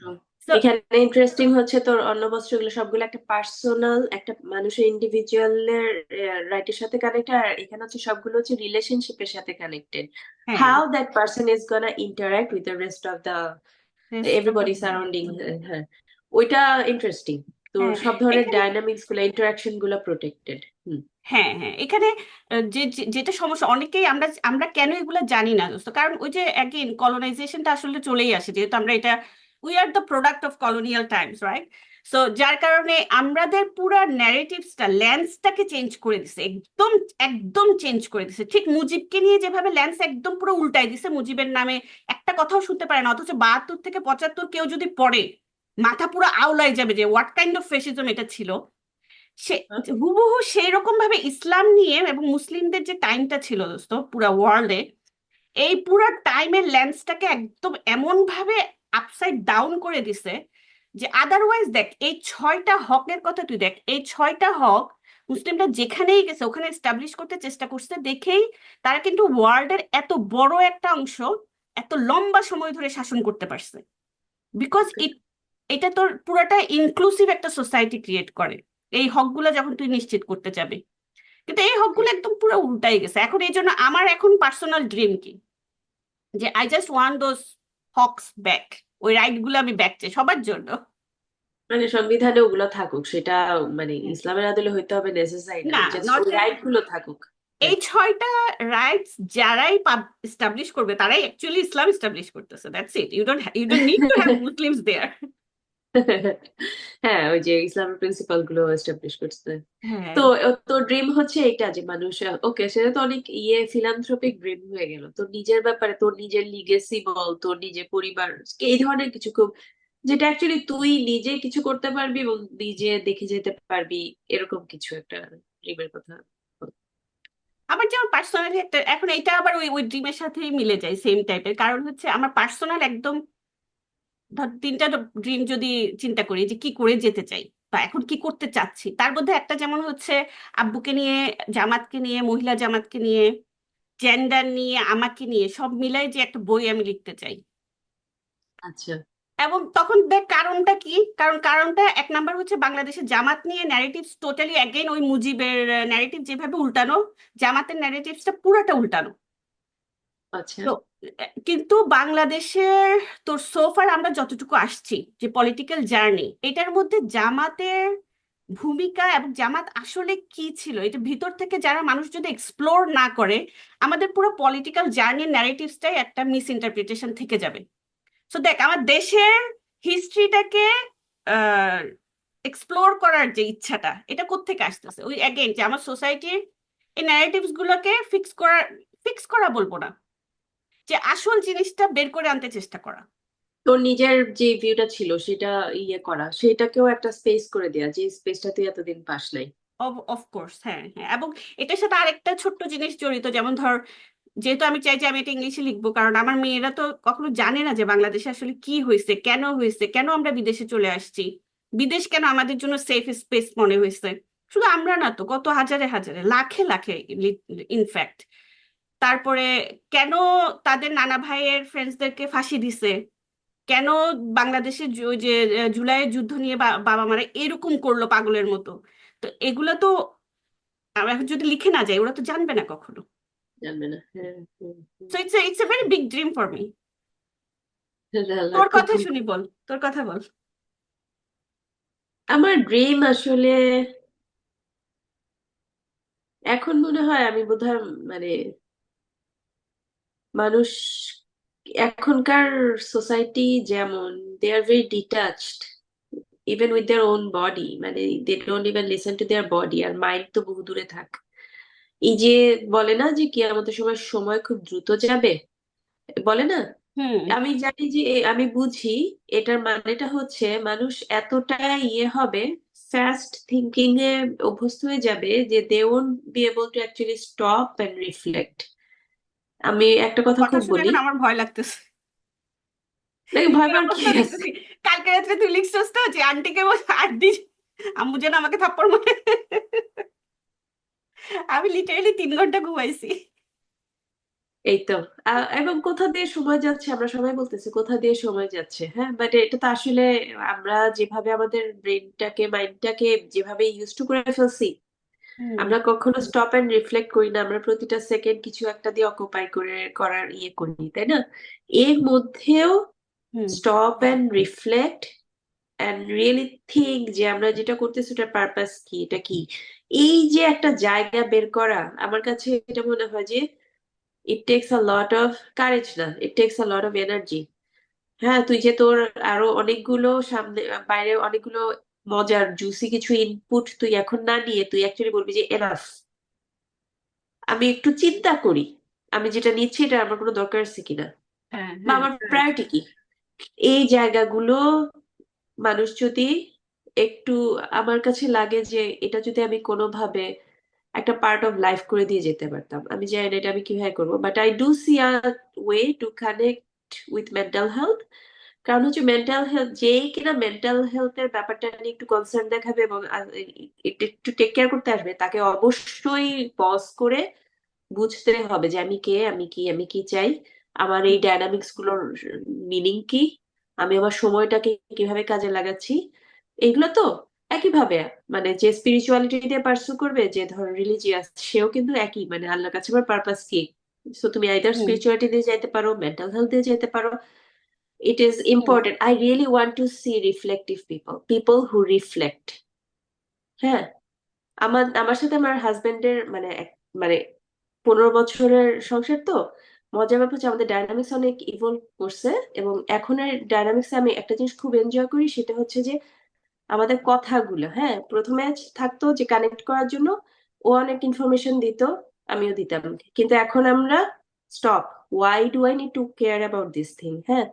হুম। So, এখানে ইন্টারেস্টিং হচ্ছে তোর অন্য বস্ত্রগুলো সবগুলো একটা পার্সোনাল, একটা মানুষের ইন্ডিভিজুয়ালের রাইটের সাথে কানেক্টেড, আর এখানে হচ্ছে সবগুলো হচ্ছে রিলেশনশিপের সাথে কানেক্টেড। হ্যাঁ, how that person is gonna interact with the rest of the rest of the everybody world. Surrounding. হ্যাঁ, ওইটা ইন্টারেস্টিং। তোর হ্যাঁ সব ধরনের এখানে, ডাইনামিক্স গুলো, ইন্টারাকশন গুলো প্রোটেক্টেড। হুম। হ্যাঁ হ্যাঁ এখানে যেটা সমস্যা, অনেকেই আমরা আমরা কেন এগুলো জানি না দোস্ত, কারণ ওই যে অ্যাগেন কলোনাইজেশনটা আসলে চলেই আসে, যেহেতু আমরা এটা, we are the product of colonial Times, right? So যার কারণে আমাদের পুরা ন্যারেটিভসটা, ল্যান্সটাকে চেঞ্জ করে দিছে, একদম একদম চেঞ্জ করে দিছে। ঠিক মুজিবকে নিয়ে যেভাবে ল্যান্স একদম পুরো উল্টাই দিছে, মুজিবের নামে একটা কথাও শুনতে পারে না, অথচ 72 থেকে 75 কেউ যদি পড়ে মাথা পুরো আউলাই যাবে যে হোয়াট কাইন্ড অফ ফেসিজম এটা ছিল। সে হুবহু সেই রকম ভাবে ইসলাম নিয়ে এবং মুসলিমদের যে টাইমটা ছিল দোস্ত পুরা ওয়ার্ল্ডে, এই পুরা টাইমের লেন্সটাকে একদম এমন ভাবে আপসাইড ডাউন করে দিছে যে আদারওয়াইজ দেখ এই 6টা হকের কথা তুই দেখ, এই 6টা হক মুসলিমরা যেখানেই গেছে ওখানে এস্টাবলিশ করতে চেষ্টা করছে দেখেই তারা কিন্তু ওয়ার্ল্ডের এত বড় একটা অংশ এত লম্বা সময় ধরে শাসন করতে পারছে। বিকজ এটা তোর পুরাটা ইনক্লুসিভ একটা সোসাইটি ক্রিয়েট করে এই হকগুলো যখন তুই নিশ্চিত করতে যাবি। কিন্তু এই হকগুলো একদম পুরো উল্টাই গেছে এখন। এই জন্য আমার এখন পার্সোনাল ড্রিম কি, যে I just want those Hawks back, ওই রাইট গুলো আমি ব্যাক চাই সবার জন্য। মানে সংবিধানে ওগুলো থাকুক, সেটা মানে ইসলামের আদলে হইতে হবে নেসেসারি না, না, জাস্ট নট, ওই রাইট গুলো থাকুক। এই হ্যাঁ। 6টা রাইটস যারাই এস্টাবলিশ করবে তারাই অ্যাকচুয়ালি ইসলাম এস্টাবলিশ করতেছে, that's it. You don't need to have Muslims there. হ্যাঁ, ওই যে ইসলামের প্রিন্সিপাল গুলো এস্টাবলিশ করছে। হ্যাঁ, তো তোর ড্রিম হচ্ছে এটা যে মানুষ, ওকে, সেটা তো অনেক ফিলান্থ্রপিক ড্রিম হয়ে গেল। তোর নিজের ব্যাপারে, তোর নিজের লিগেসি বল, তোর নিজের পরিবার, এই ধরনের কিছু খুব, যেটা অ্যাকচুয়ালি তুই নিজে কিছু করতে পারবি এবং নিজে দেখে যেতে পারবি, এরকম কিছু একটা ড্রিমের কথা বল। আমার যেমন পার্সোনালি একটা, এখন এটা আবার ওই ওই ড্রিমের সাথেই মিলে যায় সেম টাইপের, কারণ হচ্ছে আমার পার্সোনাল একদম, ধর 3টা ড্রিম যদি চিন্তা করি যে কি করে যেতে চাই বা এখন কি করতে চাচ্ছি, তার মধ্যে একটা যেমন হচ্ছে আব্বুকে নিয়ে, জামাতকে নিয়ে, মহিলা জামাতকে নিয়ে, জেন্ডার নিয়ে, আমাকে নিয়ে সব মিলাই যে একটা বই আমি লিখতে চাই। আচ্ছা। এবং তখন দেখ কারণটা কি, কারণটা এক নাম্বার হচ্ছে বাংলাদেশের জামাত নিয়ে ন্যারেটিভস টোটালি অ্যাগেন ওই মুজিবের ন্যারেটিভ যেভাবে উল্টানো, জামাতের ন্যারেটিভসটা পুরাটা উল্টানো। আচ্ছা। তো কিন্তু বাংলাদেশের তোর সোফার আমরা যতটুকু আসছি যে পলিটিক্যাল জার্নি, এটার মধ্যে জামাতের ভূমিকা এবং জামাত আসলে কি ছিল, এটা ভিতর থেকে যারা মানুষ যদি এক্সপ্লোর না করে, আমাদের পুরো পলিটিক্যাল জার্নির ন্যারেটিভসটাই একটা মিস ইন্টারপ্রিটেশন থেকে যাবে। সো দেখ, আমার দেশের হিস্ট্রিটাকে এক্সপ্লোর করার যে ইচ্ছাটা, এটা কোত্থেকে আসতেছে? ওই অ্যাগেন, যে আমার সোসাইটির এই ন্যারেটিভস গুলোকে ফিক্স করা বলবো না, যে আসল জিনিসটা বের করে আনতে চেষ্টা করা। তোর নিজের যে ভিউটা ছিল সেটা ইয়ে করা, সেটাকেও একটা স্পেস করে দেয়া, যে স্পেসটা তুই এতদিন পাস নাই। অফকোর্স, হ্যাঁ হ্যাঁ। এবং এটার সাথে আরেকটা ছোট্ট জিনিস জড়িত, যেমন ধর, যেহেতু আমি চাই যে আমি এটা ইংলিশে লিখবো, কারণ আমার মেয়েরা তো কখনো জানে না যে বাংলাদেশে আসলে কি হয়েছে, কেন হয়েছে, কেন আমরা বিদেশে চলে আসছি, বিদেশ কেন আমাদের জন্য সেফ স্পেস মনে হয়েছে। শুধু আমরা না তো, কত হাজারে হাজারে, লাখে লাখে ইনফ্যাক্ট। তারপরে কেন তাদের নানা ভাইয়ের ফ্রেন্ডসদেরকে ফাঁসি দিছে, কেন বাংলাদেশে ওই যে জুলাইয়ের যুদ্ধ নিয়ে বাবা মারা এরকম করলো পাগলের মতো। তো এগুলো তো আমরা এখন যদি লিখে না যাই, ওরা তো জানবে না কখনো। জানবে না, হ্যাঁ। So it's a very big dream for me. Allah, তোর খুব কথা ভালো। শুনি, বল, তোর কথা বল। আমার ড্রিম আসলে এখন মনে হয় আমি বোধহয় মানে মানুষ এখনকার সোসাইটি যেমন, they are very detached even with their own body, মানে they don't even listen to their body, আর মাইন্ড তো বহু দূরে থাক। এই যে বলে না যে কিয়ামতের সময় সময় খুব দ্রুত যাবে, বলে না? হুম। আমি জানি যে আমি বুঝি এটার মানেটা হচ্ছে মানুষ এতটা ইয়ে হবে, ফাস্ট থিঙ্কিং এ অভ্যস্ত হয়ে যাবে যে they won't be able to actually stop and reflect. আমি একটা তোর কথা কথা খুব শুনে বলি, এখন আমার ভয় লাগতেছে। নাকি ভয় নিজের পাওয়ার কি অবস্থা আছে? দেখতেছি। কালকে রাত্রে তুই লিখছিস তো যে আন্টিকে বল, আন্টি আম্মু যেন আমাকে থাপ্পড় মারে। আমি লিটারেলি 3 ঘন্টা ঘুমাইছি। এই তো। এবং কোথা দিয়ে সময় যাচ্ছে আমরা সবাই বলতেছি কোথা দিয়ে সময় যাচ্ছে, হ্যাঁ, বাট এটা তো আসলে আমরা যেভাবে আমাদের ব্রেনটাকে মাইন্ডটাকে যেভাবে ইউজ টু করে ফেলছি, হুম। আমরা কখনো স্টপ এন্ড রিফ্লেক্ট করি না, আমরা প্রতিটা সেকেন্ড কিছু একটা দিয়ে অকুপাই করে করার ইয়ে করি, তাই না? এর মধ্যেও হুম। Stop and reflect and really think যে আমরা যেটা করতেছি ওটার পারপাস কি, এটা কি, এই যে একটা জায়গা বের করা, আমার কাছে এটা মনে হয় যে it takes a lot of courage, না, it takes a lot of energy. হ্যাঁ, তুই যে তোর আরো অনেকগুলো সামনে বাইরে অনেকগুলো মজার জুসি কিছু ইনপুট তুই এখন না নিয়ে তুই অ্যাকচুয়ালি বলবি যে এনাফ, আমি একটু চিন্তা করি আমি যেটা নিচ্ছি এটা আমার কোনো দরকার আছে কিনা, হ্যাঁ বা হ্যাঁ, আমার রাইট। প্রায়োরিটি কি। এই জায়গাগুলো মানুষ যদি একটু, আমার কাছে লাগে যে এটা যদি আমি কোনোভাবে একটা পার্ট অফ লাইফ করে দিয়ে যেতে পারতাম, আমি জানি না এটা আমি কিভাবে করবো, but I do C a way to connect with mental health. কারণ হচ্ছে মেন্টাল হেলথ, যেই কিনা মেন্টাল হেলথের ব্যাপারটা নিয়ে একটু কনসার্ন দেখাবে এবং একটু টেক কেয়ার করতে আসবে, তাকে অবশ্যই পজ করে বুঝতে হবে যে আমি কে, আমি কি, আমি কি চাই, আমার এই ডায়নামিক্স গুলোর মিনিং কি, আমি আমার সময়টাকে কিভাবে কাজে লাগাচ্ছি, এগুলো তো একইভাবে মানে যে স্পিরিচুয়ালিটি দিয়ে পার্সু করবে, যে ধর রিলিজিয়াস, সেও কিন্তু একই, মানে আল্লাহর কাছে আমার পারপাস কি। সো তুমি আইদার হুম। স্পিরিচুয়ালিটি দিয়ে যাইতে পারো, মেন্টাল হেলথ দিয়ে যেতে পারো। It is hmm. Important, I really want to see reflective people, people who reflect. হ্যাঁ, আমার আমার সাথে আমার হাজবেন্ডের মানে মানে 15 বছরের সংসার তো, মজার ব্যাপার হচ্ছে আমাদের ডায়নামিক্স অনেক ইভলভ করছে। এবং এখনের ডায়নামিক্সে আমি একটা জিনিস খুব এনজয় করি, সেটা হচ্ছে যে আমাদের কথাগুলো, হ্যাঁ, প্রথমে থাকতো যে কানেক্ট করার জন্য, ও অনেক ইনফরমেশন দিত, আমিও দিতাম, কিন্তু এখন আমরা stop, why do I need to care about this thing, হ্যাঁ,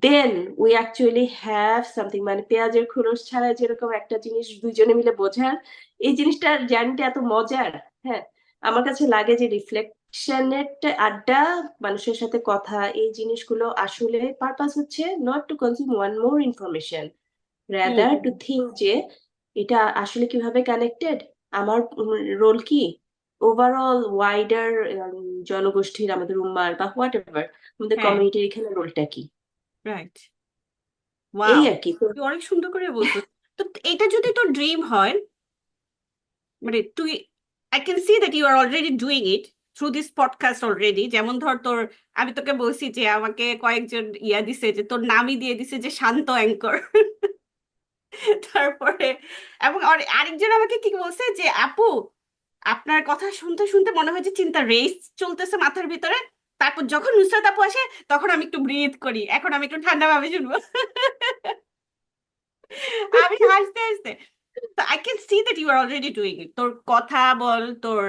then we actually have something, মানে পেঁয়াজের খোলস ছাড়া যেরকম একটা জিনিস দুইজনে মিলে বোঝার, এই জিনিসটার জার্নিটা এত মজার। হ্যাঁ, আমার কাছে লাগে যে রিফ্লেকশনের আড্ডা, মানুষের সাথে কথা, এই জিনিসগুলো আসলে পারপাস হচ্ছে not to consume one more information, hmm. Rather hmm. To think যে এটা আসলে কিভাবে কানেক্টেড, আমার রোল কি ওভারঅল ওয়াইডার জনগোষ্ঠীর, আমাদের উম্মার বা হোয়াট এভার আমাদের হ্যাঁ, কমিউনিটির এখানে রোলটা কি, রাইট। এই ওয়াও, আর কি তো। তুই অনেক সুন্দর করে বলছো। তো এটা যদি তোর ড্রিম হয়, মানে তুই, I can see that you are already doing it through this podcast already. যেমন ধর তোর, আমি তোকে বলছি যে আমাকে কয়েকজন দিছে, যে তোর নামই দিয়ে দিছে যে শান্ত অ্যাঙ্কর। তারপরে এবং আরেকজন আমাকে কি বলছে যে আপু আপনার কথা শুনতে শুনতে মনে হয় যে চিন্তা রেস চলতেছে মাথার ভিতরে, তারপর যখন নুসরাত আপু আসে তখন আমি একটু ব্রিথ করি, এখন আমি একটু ঠান্ডা ভাবে শুনবো। আমি হাসতে হাসতে, তো I can see that you are already doing it, তোর কথা বল, তোর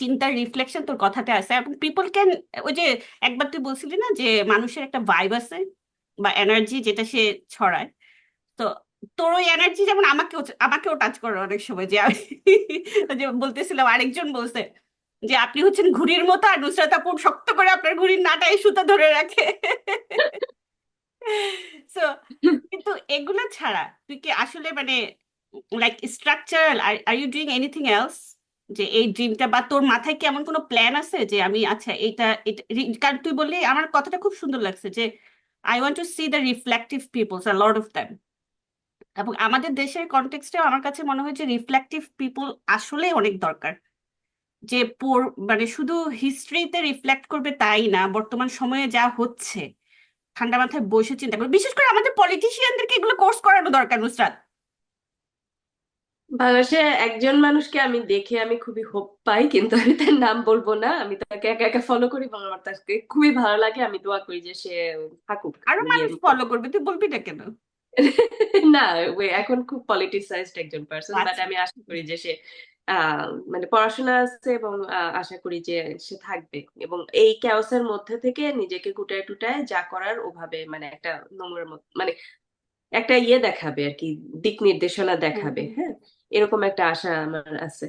চিন্তার রিফ্লেকশন তোর কথাতে আছে, এবং পিপল ক্যান, ওই যে একবার তুই বলছিলি না যে মানুষের একটা ভাইব আছে বা এনার্জি যেটা সে ছড়ায়, তো তোর ওই এনার্জি যেমন আমাকেও টাচ করে অনেক সময়, যে আমি যে বলতেছিলাম আরেকজন বলছে যে আপনি হচ্ছেন ঘুড়ির মতো, আর নুসরাত আপু শক্ত করে আপনার ঘুড়ির নাটায় সুতা ধরে রাখে। সো কিন্তু এগুলো ছাড়া তুই কি আসলে মানে like structural, are you doing anything else, যে এই ড্রিমটা বা তোর মাথায় কি এমন কোনো প্ল্যান আছে যে আমি আচ্ছা এটা এটা কারণ তুই বললি আমার কথাটা খুব সুন্দর লাগছে যে I want to see the reflective peoples, a lot of them, এবং আমাদের দেশের কনটেক্সটেও আমার কাছে মনে হয় যে রিফ্লেক্টিভ পিপল আসলে অনেক দরকার, যে মানে শুধু হিস্ট্রিতে রিফ্লেক্ট করবে তাই না, বর্তমান সময়ে যা হচ্ছে ঠান্ডা মাথায় বসে চিন্তা করবে, বিশেষ করে আমাদের পলিটিশিয়ানদেরকে এগুলো কোর্স করানো দরকার নুসরাত। বাংলাদেশে একজন মানুষকে আমি দেখে আমি খুবই হোপ পাই, কিন্তু আমি তার নাম বলবো না। আমি তাকে একা একা ফলো করি এবং আমার তাকে খুবই ভালো লাগে। আমি দোয়া করি যে সে থাকুক আরো ইয়ের মানুষ ফলো করবে, তুই বলবি না কেন? না, এখন খুব পলিটিসাইজড একজন পার্সন, বাট আচ্ছা। আমি আশা করি যে সে মানে পড়াশোনা আছে এবং আশা করি যে সে থাকবে এবং এই ক্যাওসের মধ্যে থেকে নিজেকে গুটায় টুটায় যা করার ওভাবে মানে একটা নোংরের মতো মানে একটা ইয়ে দেখাবে আর কি, দিক নির্দেশনা হুম দেখাবে। হুম হ্যাঁ, এরকম একটা আশা আমার আছে।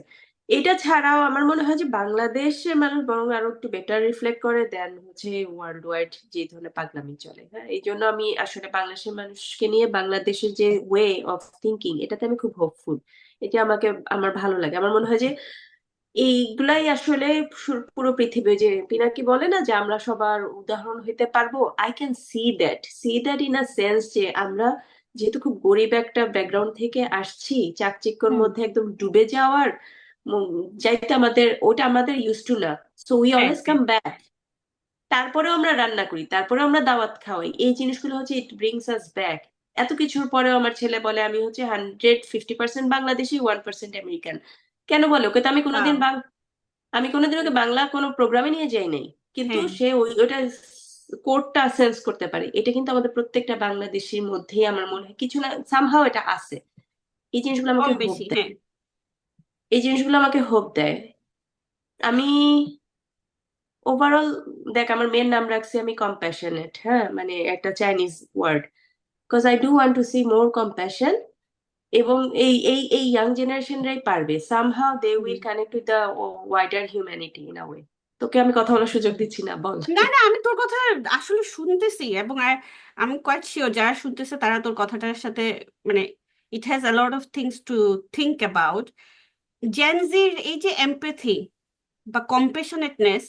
এটা ছাড়াও আমার মনে হয় যে বাংলাদেশের মানুষ বরং আরো একটু বেটার রিফ্লেক্ট করে দেন হচ্ছে ওয়ার্ল্ড ওয়াইড যে ধরনের পাগলামি চলে। হ্যাঁ, এই জন্য আমি আসলে বাংলাদেশের মানুষকে নিয়ে বাংলাদেশের যে ওয়ে অফ থিঙ্কিং, এটাতে আমি খুব হোপফুল। এটা আমার ভালো লাগে। আমার মনে হয় যে এইগুলাই আসলে পুরো পৃথিবী, যে পিনাকি বলে না যে আমরা সবার উদাহরণ হইতে পারবো, I can see that in a sense যে আমরা যেহেতু খুব গরিব একটা ব্যাকগ্রাউন্ড থেকে আসছি, চাকচিক্যর হুম। মধ্যে একদম ডুবে যাওয়ার যাইতে আমাদের ওটা আমাদের ইউজ টু না। সো উই হ্যাঁ অলওয়েজ হ্যাঁ। Come back. তারপরেও আমরা রান্না করি, তারপরেও আমরা দাওয়াত খাওয়াই, এই জিনিসগুলো হচ্ছে ইট ব্রিংস আস ব্যাক। এত কিছুর পরেও আমার ছেলে বলে আমি হচ্ছে 150% বাংলাদেশি, 1% আমেরিকান। কেন বলে? ওকে তো আমি কোনোদিন Wow. আমি কোনোদিন ওকে বাংলা কোনো প্রোগ্রামে নিয়ে যাই নাই, কিন্তু হ্যাঁ, সে ওইটা কোডটা সেন্স করতে পারে। এটা কিন্তু আমাদের প্রত্যেকটা বাংলাদেশির মধ্যেই আমার মনে হয় কিছু না সামহাও এটা আছে। এই জিনিসগুলো কম আমাকে হোপ বেশি দেয়। হ্যাঁ। এই জিনিসগুলো আমাকে হোপ দেয়। আমি ওভারঅল, দেখ আমার মেয়ের নাম রাখছি আমি কম্প্যাশনেট। হ্যাঁ, মানে একটা Chinese word, because I do want to see more compassion. এবং এই ইয়াং জেনারেশনরাই পারবে, somehow they hmm. Will connect with the wider humanity in a way. তোকে আমি কথা বলার সুযোগ দিচ্ছি না, বল। না না, আমি তোর কথা আসলে শুনতেছি, এবং আমি কোয়াইট শিওর যারা শুনতেছে তারা তোর কথাটার সাথে মানে it has a lot of things to think about. জেনজির এই যে এমপ্যাথি বা কম্পেশনেটনেস,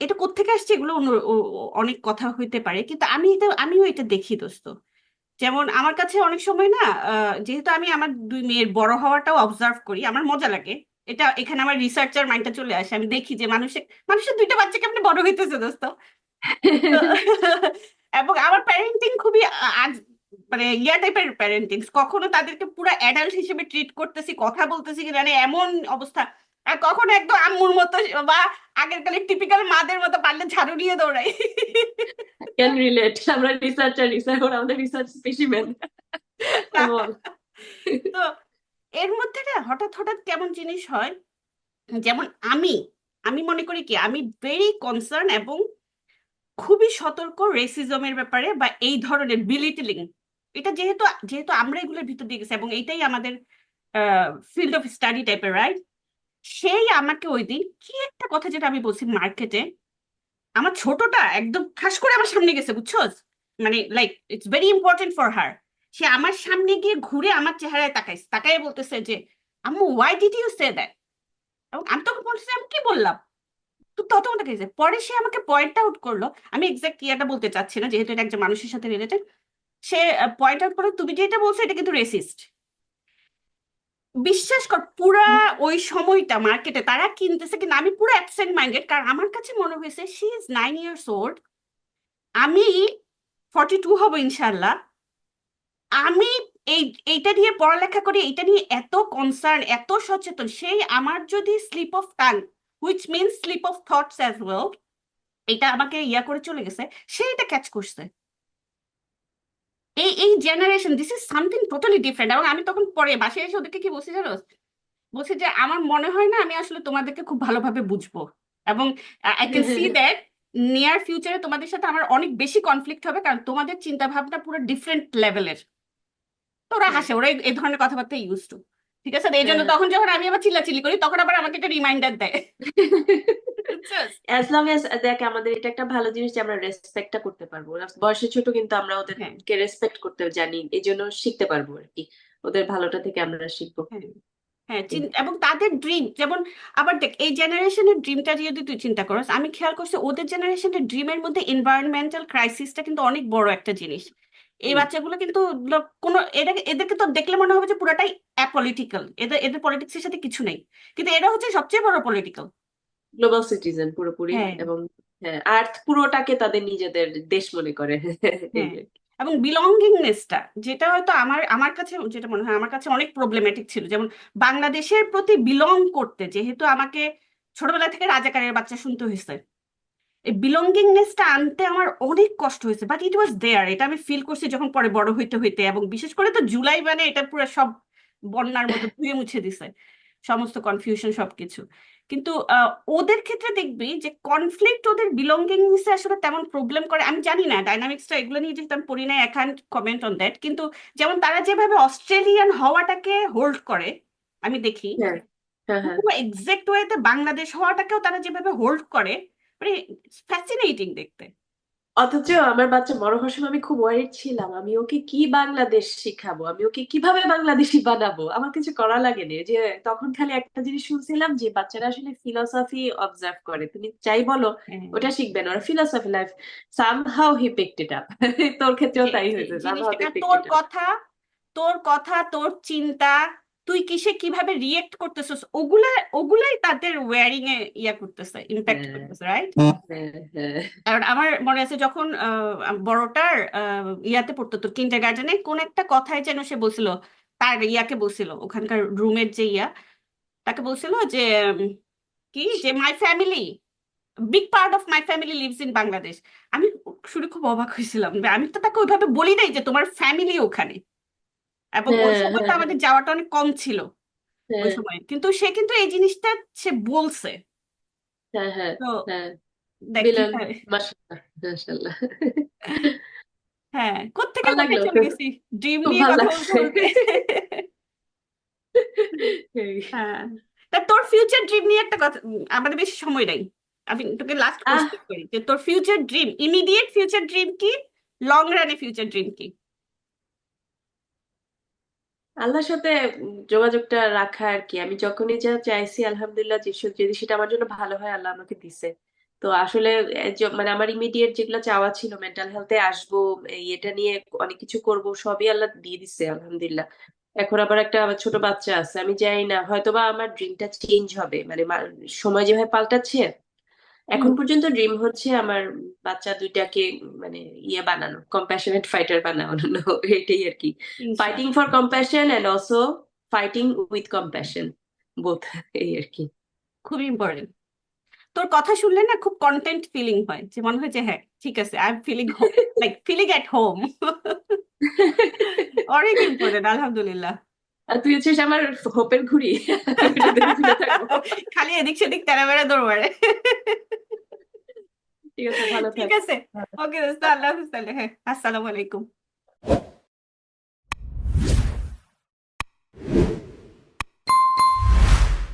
এটা কোত্থেকে আসছে এগুলো অনেক কথা হইতে পারে, কিন্তু আমিও এটা দেখি দোস্ত। যেমন আমার কাছে অনেক সময় না, যেহেতু আমি আমার দুই মেয়ের বড় হওয়াটাও অবজার্ভ করি, আমার মজা লাগে। এটা এখানে আমার রিসার্চার মাইন্ডটা চলে আসে, আমি দেখি যে মানুষের দুইটা বাচ্চা কেমনে বড় হইতেছে দোস্ত। তো এবং আমার প্যারেন্টিং খুবই মানে ইয়া টাইপের প্যারেন্টিং, কখনো তাদেরকে পুরো অ্যাডাল্ট হিসেবে ট্রিট করতেছি, কথা বলতেছি কি মানে এমন অবস্থা, আর কখনো একদম আম্মুর মতো বা আগের কালের টিপিক্যাল মাদের মতো পারলে ঝাড়ু নিয়ে দৌড়াই। Can relate. আমরা রিসার্চ ওরা আমাদের রিসার্চ স্পেসিমেন। বল। তো এর মধ্যে না হঠাৎ হঠাৎ কেমন জিনিস হয়, যেমন আমি আমি মনে করি কি আমি ভেরি কনসার্ন এবং খুবই সতর্ক রেসিজমের ব্যাপারে বা এই ধরনের বিলিটলিং, এটা যেহেতু যেহেতু আমরা এগুলোর ভিতর দিয়ে গেছি এবং এটাই আমাদের ফিল্ড অফ স্টাডি টাইপের, রাইট? সেই আমাকে ওই দিন কি একটা কথা যেটা আমি বলছি মার্কেটে, আমার ছোটটা একদম ঠাস করে আমার সামনে গেছে বুঝছোস, মানে like it's very important for her, সে আমার সামনে গিয়ে ঘুরে আমার চেহারায় তাকাইছে, তাকাই বলতেছে যে আম্মু why did you say that, এবং আমি তখন বলছি আমি কি বললাম, তো তত মনে গেছে, পরে সে আমাকে পয়েন্ট আউট করলো, আমি এক্সাক্ট ইয়াটা বলতে চাচ্ছি না যেহেতু এটা একজন মানুষের সাথে রিলেটেড, সে পয়েন্ট আউট করলো তুমি যেটা বলছো এটা কিন্তু রেসিস্ট। বিশ্বাস কর পুরা ওই সময়টা মার্কেটে তারা কিনতেছে, কিন্তু আমি পুরো অ্যাবসেন্ট মাইন্ডেড, কারণ আমার কাছে মনে হয়েছে শি ইজ 9 ইয়ার্স ওল্ড, আমি 42 হব ইনশাল্লাহ, আমি এই এইটা নিয়ে পড়ালেখা করি, এইটা নিয়ে এত কনসার্ন, এত সচেতন, সেই আমার যদি slip of tongue, which means slip of thoughts as well, এটা আমাকে ইয়া করে চলে গেছে, সে এটা ক্যাচ করছে। এই এই generation, this is something totally different. এবং আমি তখন পরে বাসায় এসে ওদেরকে কি বলছি জানো, বলছি যে আমার মনে হয় না আমি আসলে তোমাদেরকে খুব ভালোভাবে বুঝবো, এবং I can see that near ফিউচারে তোমাদের সাথে আমার অনেক বেশি কনফ্লিক্ট হবে, কারণ তোমাদের চিন্তা ভাবনা পুরো ডিফারেন্ট লেভেলের। তো ওরা হ্যাঁ হাসে, ওরা এই ধরনের কথাবার্তা ইউজ টু। ঠিক আছে, তো এই জন্য হ্যাঁ তখন যখন আমি আবার চিল্লাচিল্লি করি, তখন আবার আমাকে একটা রিমাইন্ডার দেয়। বুঝছস? অ্যাজ লং এজ দেখ, আমাদের এটা একটা ভালো জিনিস যে আমরা রেসপেক্টটা করতে পারবো। ওরা বয়সে ছোট কিন্তু আমরা হ্যাঁ, ওদেরকে রেসপেক্ট করতে জানি, এই জন্য শিখতে পারবো আর কি। ওদের ভালোটা থেকে আমরা শিখবো। হ্যাঁ, হ্যাঁ, এবং তাদের ড্রিম যেমন, আবার দেখ এই জেনারেশনের ড্রিমটা যদি তুই চিন্তা করস, আমি খেয়াল করছি ওদের জেনারেশনের ড্রিমের মধ্যে এনভায়রনমেন্টাল ক্রাইসিসটা কিন্তু অনেক বড় একটা জিনিস। এই হুম। বাচ্চাগুলো কিন্তু কোনো এদেরকে তো দেখলে মনে হবে যে পুরাটাই অ্যাপলিটিক্যাল, এদের এদের পলিটিক্সের সাথে কিছু নেই, কিন্তু এরা হচ্ছে সবচেয়ে বড় পলিটিক্যাল। গ্লোবাল সিটিজেন পুরোপুরি। হ্যাঁ, এবং হ্যাঁ, আর্থ পুরোটাকে তাদের নিজেদের দেশ মনে করে। এই হ্যাঁ, আর কি। এবং বিলঙ্গিংনেসটা, যেটা হয়তো আমার আমার কাছে, যেটা মনে হয় আমার কাছে অনেক প্রবলেমেটিক ছিল, যেমন বাংলাদেশের প্রতি বিলং করতে, যেহেতু আমাকে ছোটবেলা থেকে রাজাকারের বাচ্চা শুনতে হয়েছে, এই বিলঙ্গিংনেসটা আনতে আমার অনেক কষ্ট হয়েছে, বাট ইট ওয়াজ দেয়ার। এটা আমি ফিল করছি যখন পরে বড় হইতে হইতে, এবং বিশেষ করে তো জুলাই মানে এটা পুরো সব বন্যার মতো ধুয়ে মুছে দিছে সমস্ত কনফিউশন সবকিছু। কিন্তু ওদের ক্ষেত্রে দেখবি যে কনফ্লিক্ট ওদের বিলঙ্গিংসে আসলে তেমন প্রবলেম করে, আমি জানি না ডাইনামিক্সটা, এগুলো নিয়ে যেহেতু আমি পড়ি না, I can't comment on that, কিন্তু যেমন তারা যেভাবে অস্ট্রেলিয়ান হওয়াটাকে হোল্ড করে আমি দেখি, হ্যাঁ হ্যাঁ হ্যাঁ। পুরো এক্সাক্ট ওয়েতে বাংলাদেশ হওয়াটাকেও তারা যেভাবে হোল্ড করে, মানে ফ্যাসিনেটিং দেখতে। অথচ আমার বাচ্চা বড় হওয়ার সময় আমি খুব ওয়ারিড ছিলাম, আমি ওকে কি বাংলাদেশ শিখাবো, আমি ওকে কিভাবে বাংলাদেশি বানাবো, আমার কিছু করা লাগেনি। যে তখন খালি একটা জিনিস শুনছিলাম যে বাচ্চারা আসলে ফিলোসফি অবজার্ভ করে, তুমি যাই বলো হ্যাঁ, ওটা শিখবে না, ওরা philosophy life. Somehow he picked it up. তোর ক্ষেত্রেও যে তাই যে হয়েছে, সামহাউ জিনিসটা, দে কারণ পিকড তোর ইট আপ। কথা, তোর চিন্তা, তুই কিসে কিভাবে রিয়েক্ট করতেছিস, ওগুলাই তাদের ওয়ারিং এ ইয়া করতেছে, ইম্প্যাক্ট হ্যাঁ করতেছে, রাইট? হ্যাঁ হ্যাঁ কারণ আমার মনে আছে যখন বড়টার ইয়াতে পড়তো, তোর কিন্ডার গার্ডেনে কোন একটা কথায় যেন সে বলছিল, তার ইয়াকে বলছিল, ওখানকার রুমের যে ইয়া, তাকে বলছিল যে কি, যে my family, big part of my family lives in Bangladesh. আমি শুনে খুব অবাক হয়েছিলাম, আমি তো তাকে ওইভাবে বলি নাই যে তোমার ফ্যামিলি ওখানে, এবং ওই হ্যাঁ সময় তো হ্যাঁ আমাদের যাওয়াটা অনেক কম ছিল ওই হ্যাঁ সময়, কিন্তু সে কিন্তু এই জিনিসটা সে বলছে। হ্যাঁ হ্যাঁ তো হ্যাঁ। দেখ কি বিলাল, হয়। মাশাআল্লাহ মাশাআল্লাহ। হ্যাঁ, কোত্থেকে ভালো কোথায় লাগলো, চলে গেছি ড্রিম খুব নিয়ে ভালো কথা বলতে লাগছে। বলতে। এই। হ্যাঁ, তা তোর ফিউচার ড্রিম নিয়ে একটা কথা, আমাদের বেশি সময় নাই, আমি তোকে লাস্ট আহ কোশ্চেন করি যে তোর future dream, immediate future dream কি, লং রানে ফিউচার ড্রিম কি? আল্লাহর সাথে যোগাযোগটা রাখা আর কি। আমি যখনই যা চাইছি আলহামদুলিল্লাহ, যে যদি সেটা আমার জন্য ভালো হয় আল্লাহ আমাকে দিছে। তো আসলে মানে আমার ইমিডিয়েট যেগুলো চাওয়া ছিল, মেন্টাল হেলথে আসবো, এটা নিয়ে অনেক কিছু করব, সবই আল্লাহ দিয়ে দিছে আলহামদুলিল্লাহ। এখন আবার একটা আবার ছোট বাচ্চা আছে, আমি জানি না হয়তোবা আমার ড্রিমটা চেঞ্জ হবে, মানে সময় যেভাবে পাল্টাচ্ছে। হুম, এখন পর্যন্ত ড্রিম হচ্ছে আমার বাচ্চা দুইটাকে মানে ইয়ে বানানো, কম্প্যাশনেট ফাইটার বানানো। এটাই আর কি। ফাইটিং ইনশাআল্লাহ। For compassion and also fighting with compassion, both. এই আর কি। খুব ইম্পর্টেন্ট। তোর কথা শুনলে না খুব কন্টেন্ট ফিলিং হয়, যে মনে হয় যে হ্যাঁ ঠিক আছে, I am feeling like feeling at home. অনেক ইম্পর্টেন্ট, আলহামদুলিল্লাহ। আর তুই হচ্ছিস আমার হোপের ঘুড়ি। আমি এটাতে ঝুলে থাকবো। খালি এদিক সেদিক তেরা বেড়া দৌড় মারে। ঠিক আছে, ভালো ঠিক থাক। আছে, ওকে দোস্ত, আল্লাহ হাফিজ তাহলে, হ্যাঁ, আসসালামু আলাইকুম।